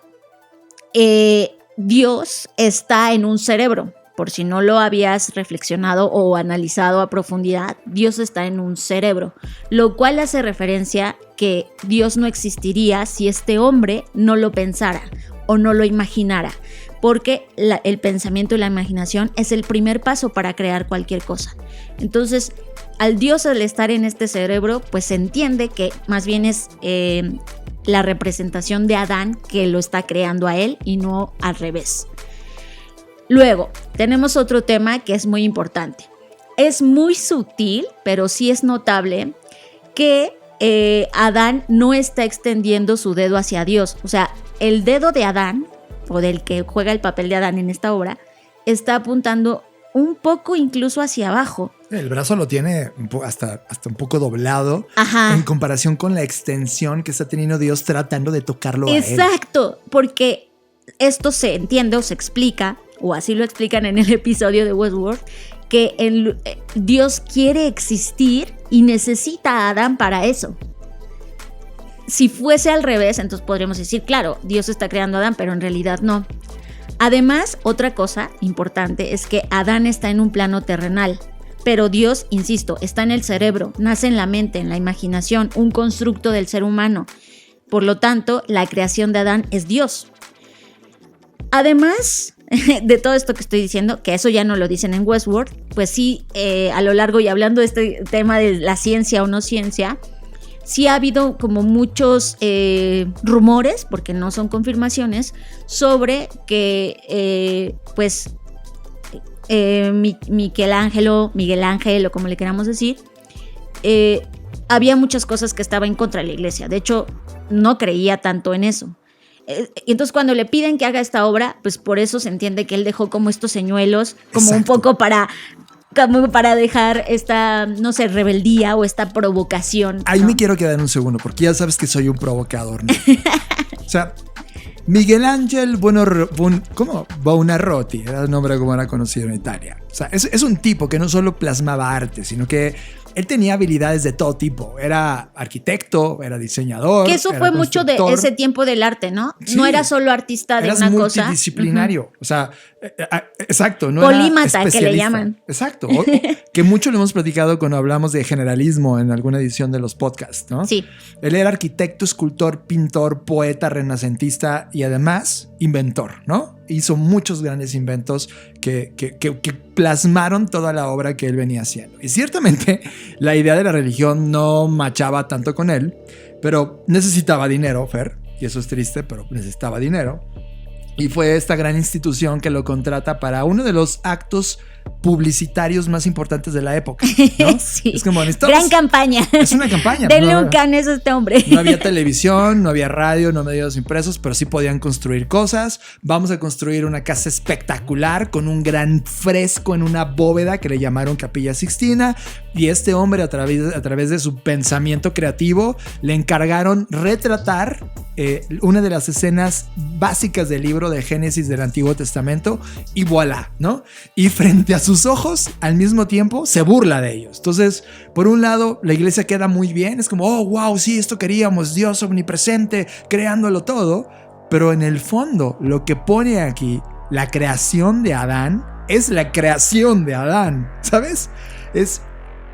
Dios está en un cerebro. Por si no lo habías reflexionado o analizado a profundidad, Dios está en un cerebro, lo cual hace referencia que Dios no existiría si este hombre no lo pensara o no lo imaginara, porque el pensamiento y la imaginación es el primer paso para crear cualquier cosa. Entonces, al Dios al estar en este cerebro, pues se entiende que más bien es la representación de Adán que lo está creando a él y no al revés. Luego, tenemos otro tema que es muy importante. Es muy sutil, pero sí es notable que Adán no está extendiendo su dedo hacia Dios. O sea, el dedo de Adán, o del que juega el papel de Adán en esta obra, está apuntando un poco incluso hacia abajo. El brazo lo tiene hasta un poco doblado. Ajá. En comparación con la extensión que está teniendo Dios tratando de tocarlo a él. Exacto, porque esto se entiende o se explica, o así lo explican en el episodio de Westworld, que Dios quiere existir y necesita a Adán para eso. Si fuese al revés, entonces podríamos decir, claro, Dios está creando a Adán, pero en realidad no. Además, otra cosa importante es que Adán está en un plano terrenal, pero Dios, insisto, está en el cerebro, nace en la mente, en la imaginación, un constructo del ser humano. Por lo tanto, la creación de Adán es Dios. Además de todo esto que estoy diciendo, que eso ya no lo dicen en Westworld, pues sí, a lo largo y hablando de este tema de la ciencia o no ciencia, sí ha habido como muchos rumores, porque no son confirmaciones, sobre que Miguel Ángel, o como le queramos decir, había muchas cosas que estaba en contra de la iglesia. De hecho, no creía tanto en eso. Y entonces cuando le piden que haga esta obra, pues por eso se entiende que él dejó como estos señuelos, como un poco para dejar esta, no sé, rebeldía o esta provocación. Ahí me quiero quedar un segundo, porque ya sabes que soy un provocador, ¿no? O sea, Miguel Ángel Buonarroti era el nombre como era conocido en Italia. O sea, es un tipo que no solo plasmaba arte, sino que él tenía habilidades de todo tipo. Era arquitecto, era diseñador. Que eso fue mucho de ese tiempo del arte, ¿no? Sí. No era solo artista de una cosa. Multidisciplinario. O sea, exacto. No polímata, era que le llaman. Exacto. Que mucho lo hemos platicado cuando hablamos de generalismo en alguna edición de los podcasts, ¿no? Sí. Él era arquitecto, escultor, pintor, poeta, renacentista y además inventor, ¿no? Hizo muchos grandes inventos que plasmaron toda la obra que él venía haciendo. Y ciertamente la idea de la religión no machaba tanto con él, pero necesitaba dinero, Fer, y eso es triste, pero necesitaba dinero. Y fue esta gran institución que lo contrata para uno de los actos publicitarios más importantes de la época, ¿no? Sí. Es como, gran campaña. Es una campaña. Denle un canes a este hombre. No había televisión, no había radio, no medios impresos, pero sí podían construir cosas. Vamos a construir una casa espectacular con un gran fresco en una bóveda que le llamaron Capilla Sixtina. Y este hombre, a través de su pensamiento creativo, le encargaron retratar una de las escenas básicas del libro de Génesis del Antiguo Testamento, y voilà, ¿no? Y frente a sus ojos, al mismo tiempo, se burla de ellos. Entonces, por un lado, la iglesia queda muy bien, es como, oh, wow, sí, esto queríamos, Dios omnipresente, creándolo todo, pero en el fondo, lo que pone aquí, la creación de Adán, es la creación de Adán, ¿sabes?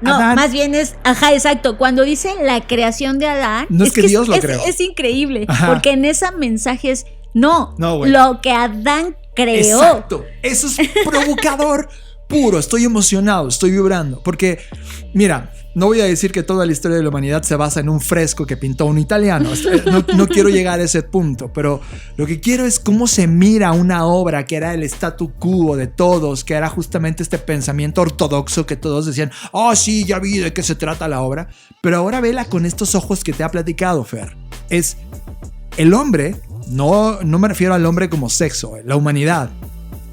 No, Adán, más bien es, exacto, cuando dice la creación de Adán, no es que Dios lo creó. Es increíble, Ajá. porque en ese mensaje es, no, bueno. lo que Adán creó. Exacto, eso es provocador puro, estoy emocionado, estoy vibrando, porque, mira, no voy a decir que toda la historia de la humanidad se basa en un fresco que pintó un italiano, no quiero llegar a ese punto, pero lo que quiero es cómo se mira una obra que era el statu quo de todos, que era justamente este pensamiento ortodoxo que todos decían, oh sí, ya vi de qué se trata la obra, pero ahora vela con estos ojos que te ha platicado, Fer. Es el hombre, no me refiero al hombre como sexo, la humanidad,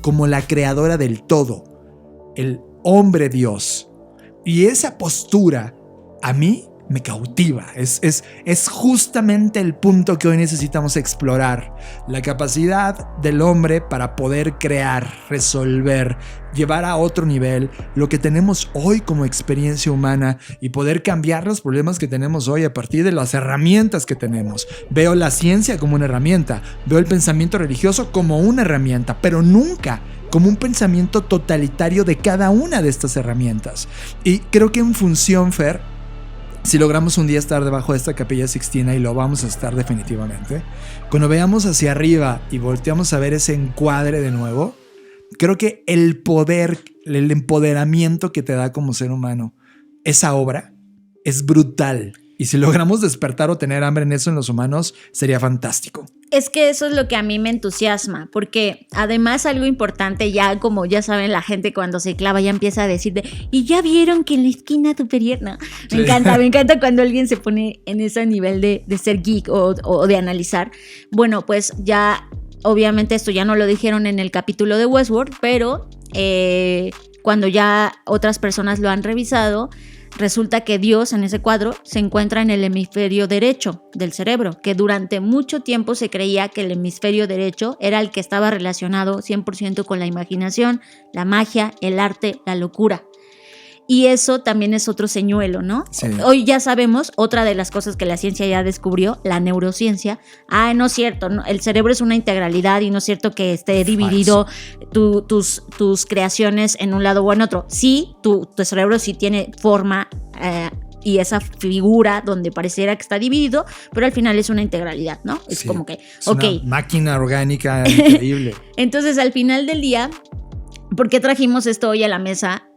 como la creadora del todo, el hombre Dios. Y esa postura a mí me cautiva. Es justamente el punto que hoy necesitamos explorar. La capacidad del hombre para poder crear, resolver, llevar a otro nivel lo que tenemos hoy como experiencia humana y poder cambiar los problemas que tenemos hoy a partir de las herramientas que tenemos. Veo la ciencia como una herramienta, veo el pensamiento religioso como una herramienta, pero nunca como un pensamiento totalitario de cada una de estas herramientas. Y creo que en función, Fer, si logramos un día estar debajo de esta Capilla Sixtina, y lo vamos a estar definitivamente, cuando veamos hacia arriba y volteamos a ver ese encuadre de nuevo, creo que el poder, el empoderamiento que te da como ser humano, esa obra, es brutal. Y si logramos despertar o tener hambre en eso en los humanos, sería fantástico. Es que eso es lo que a mí me entusiasma, porque además algo importante, ya como ya saben, la gente cuando se clava ya empieza a decir y ya vieron que en la esquina superior, no, me encanta cuando alguien se pone en ese nivel de ser geek o de analizar. Bueno, pues ya obviamente esto ya no lo dijeron en el capítulo de Westworld, pero cuando ya otras personas lo han revisado, resulta que Dios en ese cuadro se encuentra en el hemisferio derecho del cerebro, que durante mucho tiempo se creía que el hemisferio derecho era el que estaba relacionado 100% con la imaginación, la magia, el arte, la locura. Y eso también es otro señuelo, ¿no? Sí. Hoy ya sabemos, otra de las cosas que la ciencia ya descubrió, la neurociencia. No es cierto, no, el cerebro es una integralidad y no es cierto que esté dividido tus creaciones en un lado o en otro. Sí, tu cerebro sí tiene forma y esa figura donde pareciera que está dividido, pero al final es una integralidad, ¿no? Es como que, es una máquina orgánica increíble. Entonces, al final del día, ¿por qué trajimos esto hoy a la mesa?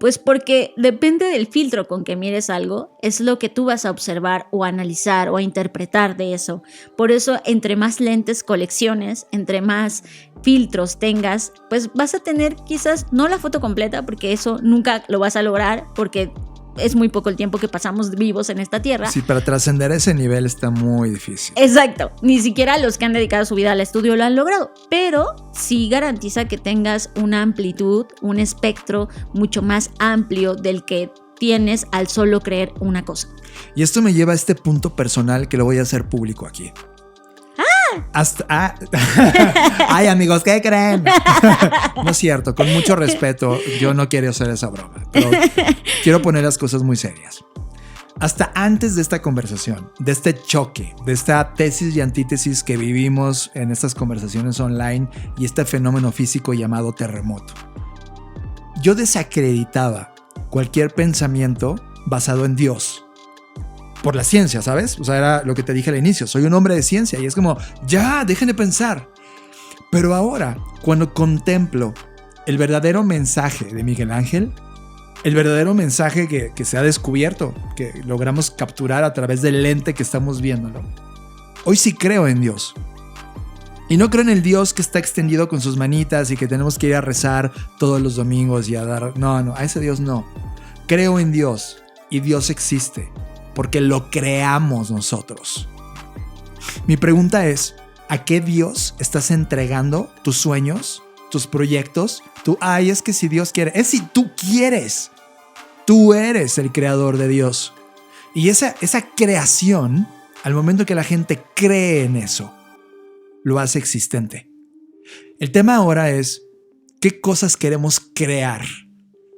Pues porque depende del filtro con que mires algo, es lo que tú vas a observar o analizar o a interpretar de eso. Por eso, entre más lentes colecciones, entre más filtros tengas, pues vas a tener quizás no la foto completa, porque eso nunca lo vas a lograr, porque es muy poco el tiempo que pasamos vivos en esta tierra. Sí, para trascender ese nivel está muy difícil. Exacto, ni siquiera los que han dedicado su vida al estudio lo han logrado, pero sí garantiza que tengas una amplitud, un espectro mucho más amplio del que tienes al solo creer una cosa. Y esto me lleva a este punto personal que lo voy a hacer público aquí. Ay, amigos, ¿qué creen? No es cierto, con mucho respeto, yo no quiero hacer esa broma, pero quiero poner las cosas muy serias. Hasta antes de esta conversación, de este choque, de esta tesis y antítesis que vivimos en estas conversaciones online y este fenómeno físico llamado terremoto, yo desacreditaba cualquier pensamiento basado en Dios. Por la ciencia, ¿sabes? O sea, era lo que te dije al inicio. Soy un hombre de ciencia y es como, ya, dejen de pensar. Pero ahora, cuando contemplo el verdadero mensaje de Miguel Ángel, el verdadero mensaje que se ha descubierto, que logramos capturar a través del lente que estamos viéndolo, hoy sí creo en Dios. Y no creo en el Dios que está extendido con sus manitas y que tenemos que ir a rezar todos los domingos y a dar... No, a ese Dios no. Creo en Dios y Dios existe. Porque lo creamos nosotros. Mi pregunta es, ¿a qué Dios estás entregando tus sueños, tus proyectos? Es que si Dios quiere, es si tú quieres. Tú eres el creador de Dios. Y esa creación, al momento que la gente cree en eso, lo hace existente. El tema ahora es, ¿qué cosas queremos crear?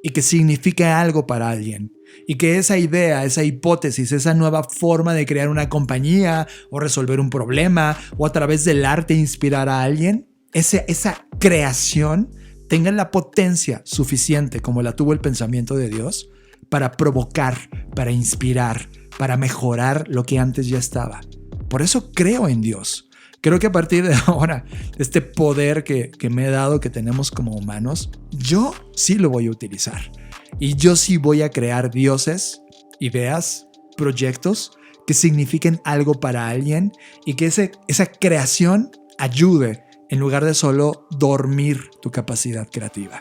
Y que signifique algo para alguien. Y que esa idea, esa hipótesis, esa nueva forma de crear una compañía o resolver un problema o a través del arte inspirar a alguien, esa creación tenga la potencia suficiente como la tuvo el pensamiento de Dios para provocar, para inspirar, para mejorar lo que antes ya estaba. Por eso creo en Dios. Creo que a partir de ahora, este poder que me he dado, que tenemos como humanos, yo sí lo voy a utilizar. Y yo sí voy a crear dioses, ideas, proyectos que signifiquen algo para alguien y que esa creación ayude en lugar de solo dormir tu capacidad creativa.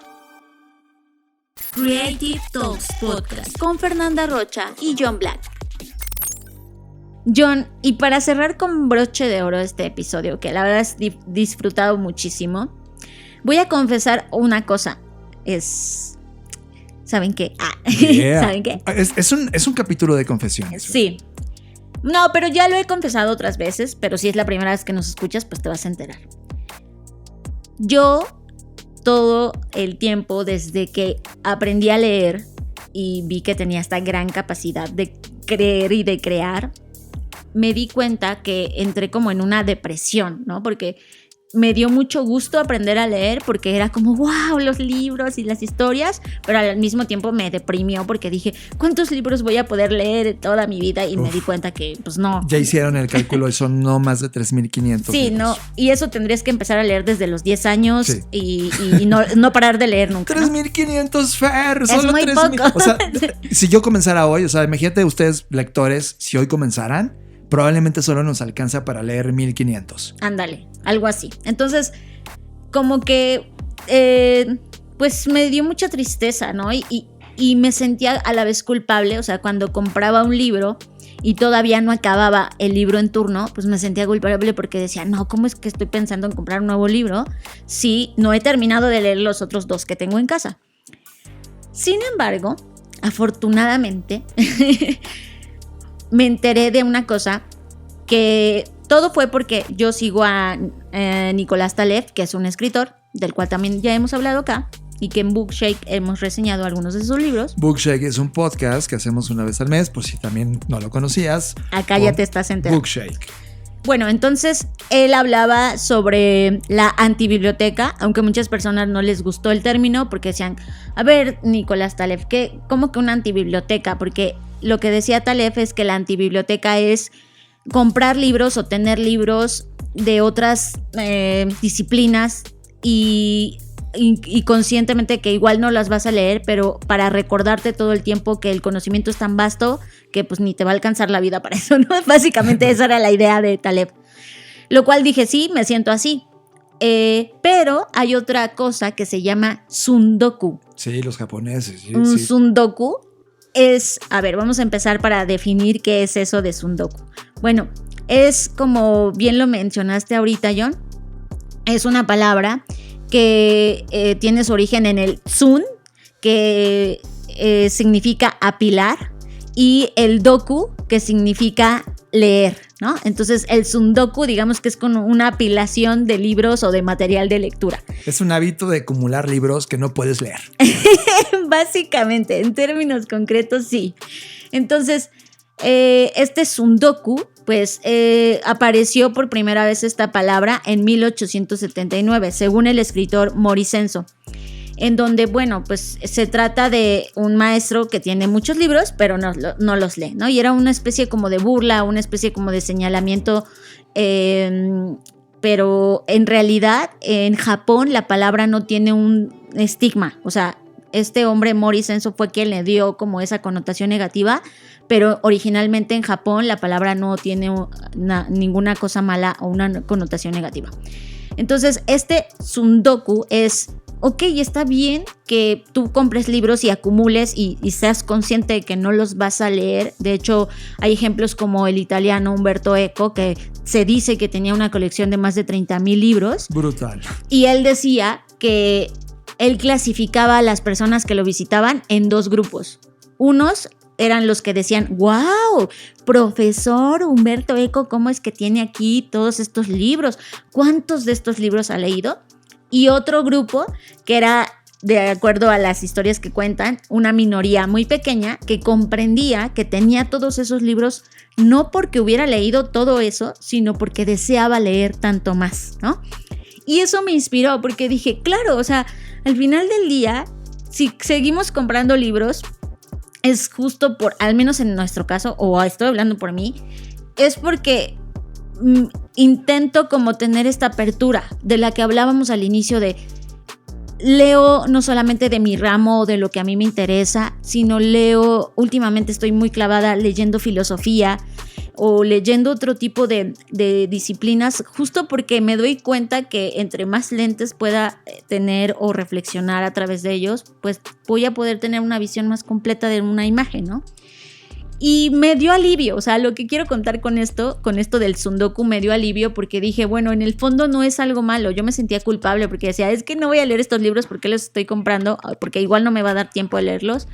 Creative Talks Podcast con Fernanda Rocha y John Black. John, y para cerrar con broche de oro este episodio, que la verdad es disfrutado muchísimo, voy a confesar una cosa. ¿Saben qué? Yeah. ¿Saben qué? Es un capítulo de confesiones. Sí. No, pero ya lo he confesado otras veces, pero si es la primera vez que nos escuchas, pues te vas a enterar. Yo, todo el tiempo, desde que aprendí a leer y vi que tenía esta gran capacidad de creer y de crear, me di cuenta que entré como en una depresión, ¿no? Porque me dio mucho gusto aprender a leer porque era como wow, los libros y las historias, pero al mismo tiempo me deprimió porque dije, ¿cuántos libros voy a poder leer toda mi vida? Y me di cuenta que pues no. Ya hicieron el cálculo y son no más de 3,500 Sí, libros. no, y eso tendrías que empezar a leer desde los 10 años sí. y no parar de leer nunca, 3,500, Fer, es solo muy 3,000. poco. O sea, si yo comenzara hoy, o sea, imagínate ustedes lectores, si hoy comenzaran, probablemente solo nos alcanza para leer 1,500. Ándale, algo así. Entonces, como que, pues me dio mucha tristeza, ¿no? Y me sentía a la vez culpable, o sea, cuando compraba un libro y todavía no acababa el libro en turno, pues me sentía culpable porque decía, no, ¿cómo es que estoy pensando en comprar un nuevo libro si no he terminado de leer los otros 2 que tengo en casa? Sin embargo, afortunadamente, me enteré de una cosa que todo fue porque yo sigo a Nicolás Taleb, que es un escritor, del cual también ya hemos hablado acá, y que en Bookshake hemos reseñado algunos de sus libros. Bookshake es un podcast que hacemos una vez al mes, por si también no lo conocías. Acá ya te estás enterando. Bookshake. Bueno, entonces él hablaba sobre la antibiblioteca, aunque a muchas personas no les gustó el término porque decían, a ver, Nicolás Taleb, ¿cómo que una antibiblioteca? Porque lo que decía Taleb es que la antibiblioteca es comprar libros o tener libros de otras disciplinas y conscientemente que igual no las vas a leer, pero para recordarte todo el tiempo que el conocimiento es tan vasto que pues ni te va a alcanzar la vida para eso, ¿no? Básicamente esa era la idea de Taleb. Lo cual dije, sí, me siento así. Pero hay otra cosa que se llama Sundoku. Sí, los japoneses. Sí, Un sí. Sundoku es, a ver, vamos a empezar para definir qué es eso de Sundoku. Bueno, es como bien lo mencionaste ahorita, John, es una palabra que tiene su origen en el Sun, que significa apilar, y el Doku, que significa leer, ¿no? Entonces el Sundoku, digamos que es con una apilación de libros o de material de lectura. Es un hábito de acumular libros que no puedes leer. Básicamente, en términos concretos, sí. Entonces, este Sundoku, pues apareció por primera vez esta palabra en 1879, según el escritor Mori Senso, en donde, bueno, pues se trata de un maestro que tiene muchos libros, pero no los lee, ¿no? Y era una especie como de burla, una especie como de señalamiento, pero en realidad en Japón la palabra no tiene un estigma, o sea, este hombre Mori Senso fue quien le dio como esa connotación negativa, pero originalmente en Japón la palabra no tiene ninguna cosa mala o una connotación negativa. Entonces este Sundoku es, ok, está bien que tú compres libros y acumules y seas consciente de que no los vas a leer. De hecho, hay ejemplos como el italiano Umberto Eco, que se dice que tenía una colección de más de 30,000 libros. Brutal. Y él decía que él clasificaba a las personas que lo visitaban en dos grupos. Unos eran los que decían, wow, profesor Umberto Eco, ¿cómo es que tiene aquí todos estos libros? ¿Cuántos de estos libros ha leído? Y otro grupo que era, de acuerdo a las historias que cuentan, una minoría muy pequeña que comprendía que tenía todos esos libros no porque hubiera leído todo eso, sino porque deseaba leer tanto más, ¿no? Y eso me inspiró porque dije, claro, o sea, al final del día, si seguimos comprando libros, es justo por, al menos en nuestro caso, o estoy hablando por mí, es porque intento como tener esta apertura de la que hablábamos al inicio de leo no solamente de mi ramo o de lo que a mí me interesa, sino leo, últimamente estoy muy clavada leyendo filosofía o leyendo otro tipo de disciplinas, justo porque me doy cuenta que entre más lentes pueda tener o reflexionar a través de ellos, pues voy a poder tener una visión más completa de una imagen, ¿no? Y me dio alivio, o sea, lo que quiero contar con esto del Sundoku me dio alivio porque dije, bueno, en el fondo no es algo malo. Yo me sentía culpable porque decía, es que no voy a leer estos libros porque los estoy comprando, porque igual no me va a dar tiempo de leerlos.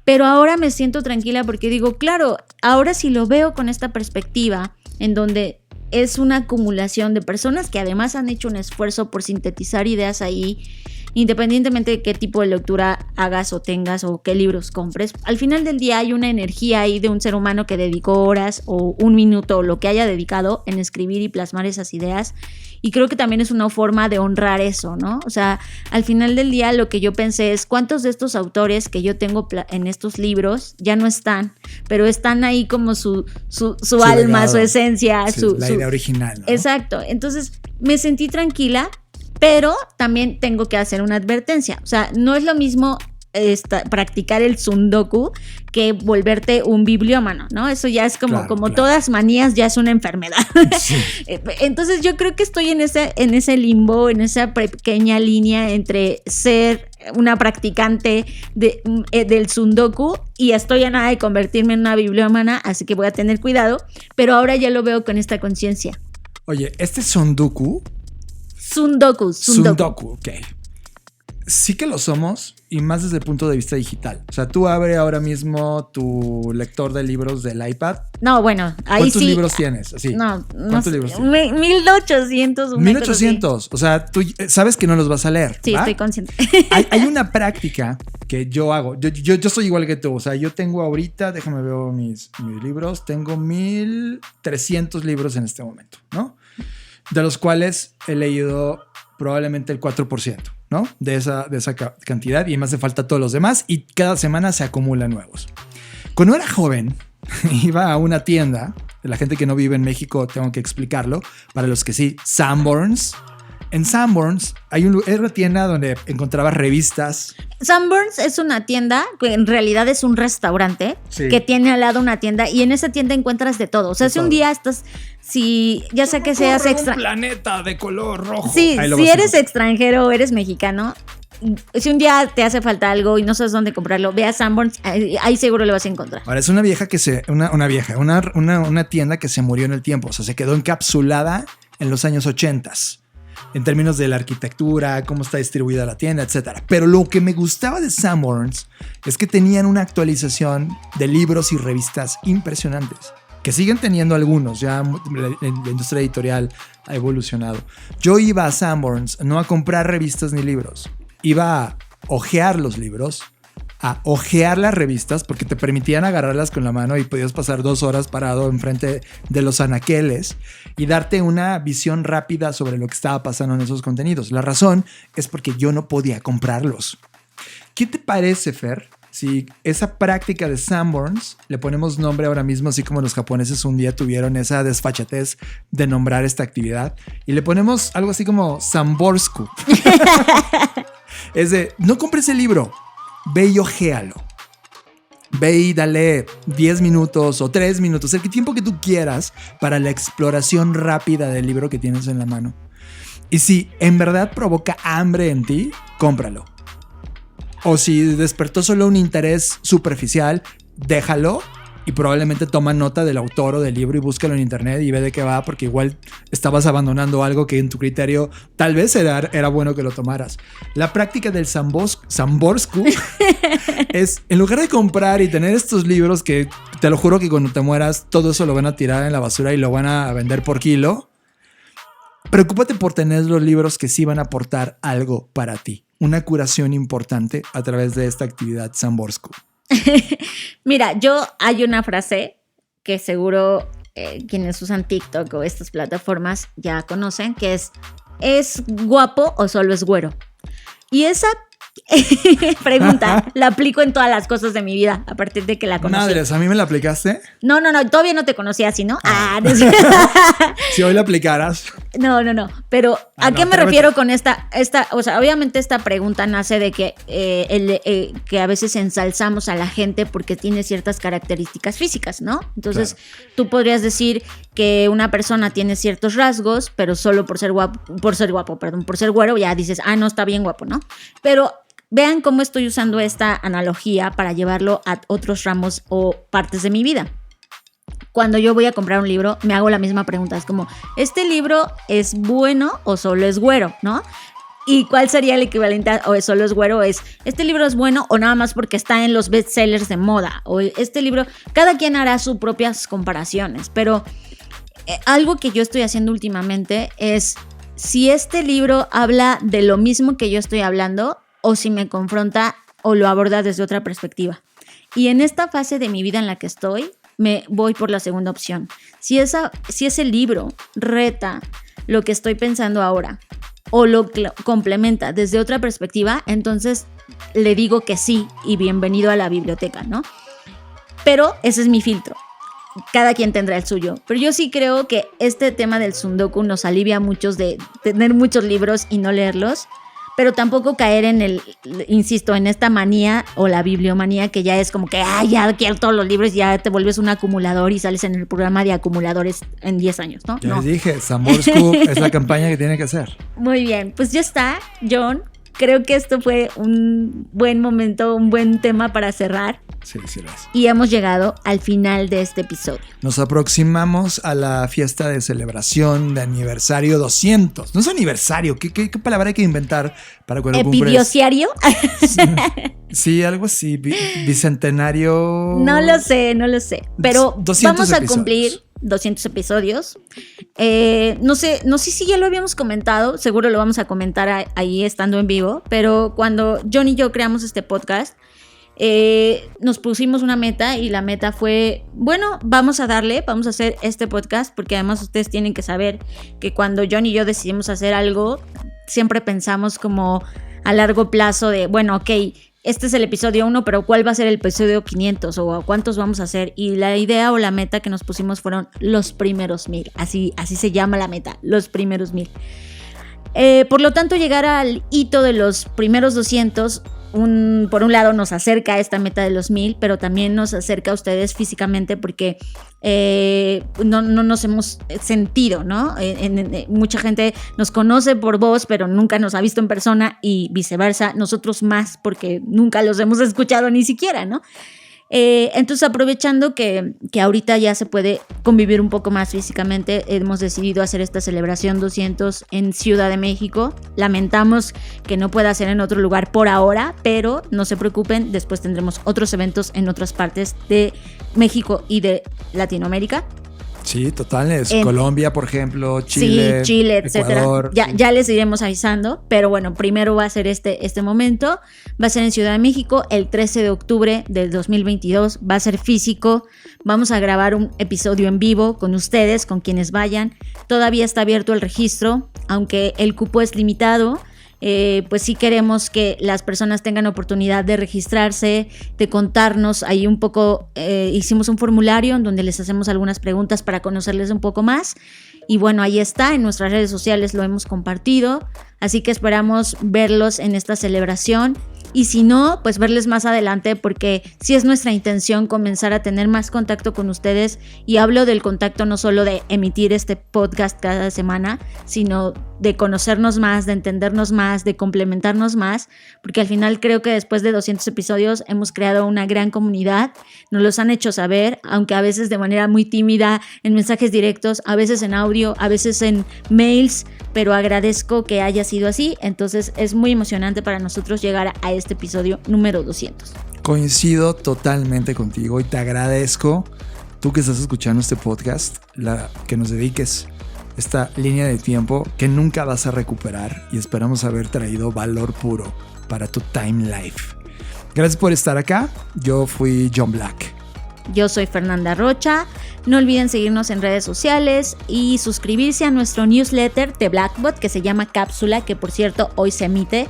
Pero ahora me siento tranquila porque digo, claro, ahora sí lo veo con esta perspectiva en donde es una acumulación de personas que además han hecho un esfuerzo por sintetizar ideas ahí, independientemente de qué tipo de lectura hagas o tengas o qué libros compres. Al final del día hay una energía ahí de un ser humano que dedicó horas o un minuto o lo que haya dedicado en escribir y plasmar esas ideas. Y creo que también es una forma de honrar eso, ¿no? O sea, al final del día lo que yo pensé es cuántos de estos autores que yo tengo en estos libros ya no están, pero están ahí como su alma, legado, su esencia, sí, la idea original, ¿no? Exacto. Entonces me sentí tranquila, pero también tengo que hacer una advertencia. O sea, no es lo mismo practicar el Sundoku que volverte un bibliómano, ¿no? Eso ya es como todas manías, ya es una enfermedad. Sí. Entonces yo creo que estoy en ese limbo, en esa pequeña línea entre ser una practicante del Sundoku y estoy a nada de convertirme en una bibliómana, así que voy a tener cuidado, pero ahora ya lo veo con esta conciencia. Oye, este Sundoku, ok. sí que lo somos, y más desde el punto de vista digital. O sea, tú abre ahora mismo tu lector de libros del iPad. No, bueno, ahí ¿Cuántos sí. libros tienes? Así. No ¿Cuántos libros tienes? 1800. 1800. O sea, tú sabes que no los vas a leer. Sí, ¿va? estoy consciente. Hay una práctica que yo hago. Yo soy igual que tú. O sea, yo tengo ahorita, déjame ver mis libros. Tengo 1300 libros en este momento, ¿no? De los cuales he leído probablemente el 4%, ¿no? De esa cantidad, y me hace falta todos los demás, y cada semana se acumulan nuevos. Cuando era joven, iba a una tienda, de la gente que no vive en México tengo que explicarlo, para los que sí, Sanborns. En Sanborns era una tienda donde encontrabas revistas. Sanborns es una tienda que en realidad es un restaurante, sí, que tiene al lado una tienda, y en esa tienda encuentras de todo. O sea, si un día estás, si ya sea que seas un planeta de color rojo. Sí, si eres extranjero o eres mexicano, si un día te hace falta algo y no sabes dónde comprarlo, ve a Sanborns, ahí seguro lo vas a encontrar. Ahora, es una vieja una tienda que se murió en el tiempo. O sea, se quedó encapsulada en los años 80. En términos de la arquitectura, cómo está distribuida la tienda, etc. Pero lo que me gustaba de Sanborns es que tenían una actualización de libros y revistas impresionantes, que siguen teniendo algunos. Ya la industria editorial ha evolucionado. Yo iba a Sanborns no a comprar revistas ni libros. Iba a ojear los libros, a ojear las revistas, porque te permitían agarrarlas con la mano y podías pasar 2 horas parado enfrente de los anaqueles y darte una visión rápida sobre lo que estaba pasando en esos contenidos. La razón es porque yo no podía comprarlos. ¿Qué te parece, Fer, si esa práctica de Sanborns le ponemos nombre ahora mismo, así como los japoneses un día tuvieron esa desfachatez de nombrar esta actividad, y le ponemos algo así como Samborsku? Es de, no compres el libro, ve y ojéalo. Ve y dale 10 minutos o 3 minutos, el tiempo que tú quieras para la exploración rápida del libro que tienes en la mano. Y si en verdad provoca hambre en ti, cómpralo. O si despertó solo un interés superficial, déjalo y probablemente toma nota del autor o del libro y búscalo en internet y ve de qué va, porque igual estabas abandonando algo que en tu criterio tal vez era bueno que lo tomaras. La práctica del Samborsku es, en lugar de comprar y tener estos libros que te lo juro que cuando te mueras todo eso lo van a tirar en la basura y lo van a vender por kilo, preocúpate por tener los libros que sí van a aportar algo para ti. Una curación importante a través de esta actividad Samborsku. Mira, hay una frase que seguro quienes usan TikTok o estas plataformas ya conocen, que ¿es guapo o solo es güero? Y esa pregunta la aplico en todas las cosas de mi vida a partir de que la conocí. Madres, ¿a mí me la aplicaste? No, todavía no te conocía así, ¿no? Si hoy la aplicaras. No, pero ¿a qué me refiero con esta? O sea, obviamente esta pregunta nace de que que a veces ensalzamos a la gente porque tiene ciertas características físicas, ¿no? Entonces, claro, tú podrías decir que una persona tiene ciertos rasgos, pero solo por ser güero, ya dices, no está bien guapo, ¿no? Pero vean cómo estoy usando esta analogía para llevarlo a otros ramos o partes de mi vida. Cuando yo voy a comprar un libro, me hago la misma pregunta. Es como, ¿este libro es bueno o solo es güero? ¿No? ¿Y cuál sería el equivalente a o solo es güero? Es, ¿este libro es bueno o nada más porque está en los bestsellers de moda? O este libro, cada quien hará sus propias comparaciones. Pero algo que yo estoy haciendo últimamente es, si este libro habla de lo mismo que yo estoy hablando, o si me confronta o lo aborda desde otra perspectiva. Y en esta fase de mi vida en la que estoy, me voy por la segunda opción. Si ese libro reta lo que estoy pensando ahora o lo complementa desde otra perspectiva, entonces le digo que sí y bienvenido a la biblioteca, ¿no? Pero ese es mi filtro. Cada quien tendrá el suyo. Pero yo sí creo que este tema del Sundoku nos alivia a muchos de tener muchos libros y no leerlos, pero tampoco caer en insisto, en esta manía o la bibliomanía que ya es como que, ya quiero todos los libros, ya te vuelves un acumulador y sales en el programa de acumuladores en 10 años, ¿no? Ya les dije, Samborsku es la campaña que tiene que hacer. Muy bien, pues ya está, John. creo que esto fue un buen momento, un buen tema para cerrar. Sí, sí lo es. Y hemos llegado al final de este episodio. Nos aproximamos a la fiesta de celebración de aniversario 200. No es aniversario, ¿qué palabra hay que inventar para cuando cumples? ¿Epidiosario? Sí, algo así, bicentenario. No lo sé, pero 200 vamos a episodios. cumplir 200 episodios. No sé si ya lo habíamos comentado, seguro lo vamos a comentar ahí estando en vivo, pero cuando John y yo creamos este podcast, nos pusimos una meta y la meta fue, bueno, vamos a hacer este podcast, porque además ustedes tienen que saber que cuando John y yo decidimos hacer algo, siempre pensamos como a largo plazo de, bueno, ok, este es el episodio 1, pero ¿cuál va a ser el episodio 500 o cuántos vamos a hacer? Y la idea o la meta que nos pusimos fueron los primeros 1000, así se llama la meta, los primeros 1000. Por lo tanto, llegar al hito de los primeros 200, por un lado nos acerca a esta meta de los 1000, pero también nos acerca a ustedes físicamente, porque no nos hemos sentido, ¿no? Mucha gente nos conoce por voz, pero nunca nos ha visto en persona, y viceversa, nosotros más, porque nunca los hemos escuchado ni siquiera, ¿no? Entonces, aprovechando que ahorita ya se puede convivir un poco más físicamente, hemos decidido hacer esta celebración 200 en Ciudad de México. Lamentamos que no pueda ser en otro lugar por ahora, pero no se preocupen, después tendremos otros eventos en otras partes de México y de Latinoamérica. Sí, totales. Colombia, por ejemplo, Chile, sí, Chile, etcétera. Ecuador. Ya les iremos avisando, pero bueno, primero va a ser este momento. Va a ser en Ciudad de México el 13 de octubre del 2022. Va a ser físico. Vamos a grabar un episodio en vivo con ustedes, con quienes vayan. Todavía está abierto el registro, aunque el cupo es limitado. Pues sí queremos que las personas tengan oportunidad de registrarse, de contarnos ahí un poco. Hicimos un formulario en donde les hacemos algunas preguntas para conocerles un poco más, y bueno, ahí está, en nuestras redes sociales lo hemos compartido, así que esperamos verlos en esta celebración. Y si no, pues verles más adelante, porque sí es nuestra intención comenzar a tener más contacto con ustedes. Y hablo del contacto no solo de emitir este podcast cada semana, sino de conocernos más, de entendernos más, de complementarnos más, porque al final creo que después de 200 episodios hemos creado una gran comunidad. Nos los han hecho saber, aunque a veces de manera muy tímida, en mensajes directos, a veces en audio, a veces en mails, pero agradezco que haya sido así. Entonces es muy emocionante para nosotros llegar a este episodio número 200. Coincido totalmente contigo y te agradezco, tú que estás escuchando este podcast, que nos dediques esta línea de tiempo que nunca vas a recuperar, y esperamos haber traído valor puro para tu time life. Gracias por estar acá. Yo fui John Black. Yo soy Fernanda Rocha. No olviden seguirnos en redes sociales y suscribirse a nuestro newsletter de Blackbot, que se llama Cápsula, que por cierto hoy se emite.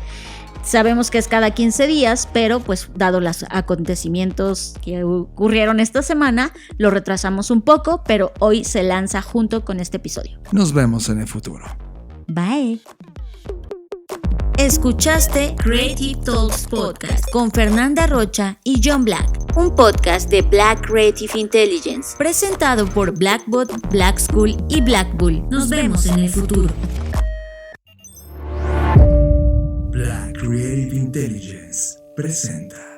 Sabemos que es cada 15 días, pero pues dado los acontecimientos que ocurrieron esta semana, lo retrasamos un poco, pero hoy se lanza junto con este episodio. Nos vemos en el futuro. Bye. Escuchaste Creative Talks Podcast con Fernanda Rocha y John Black, un podcast de Black Creative Intelligence, presentado por Blackbot, Black School y Black Bull. Nos vemos en el futuro. Black Creative Intelligence presenta.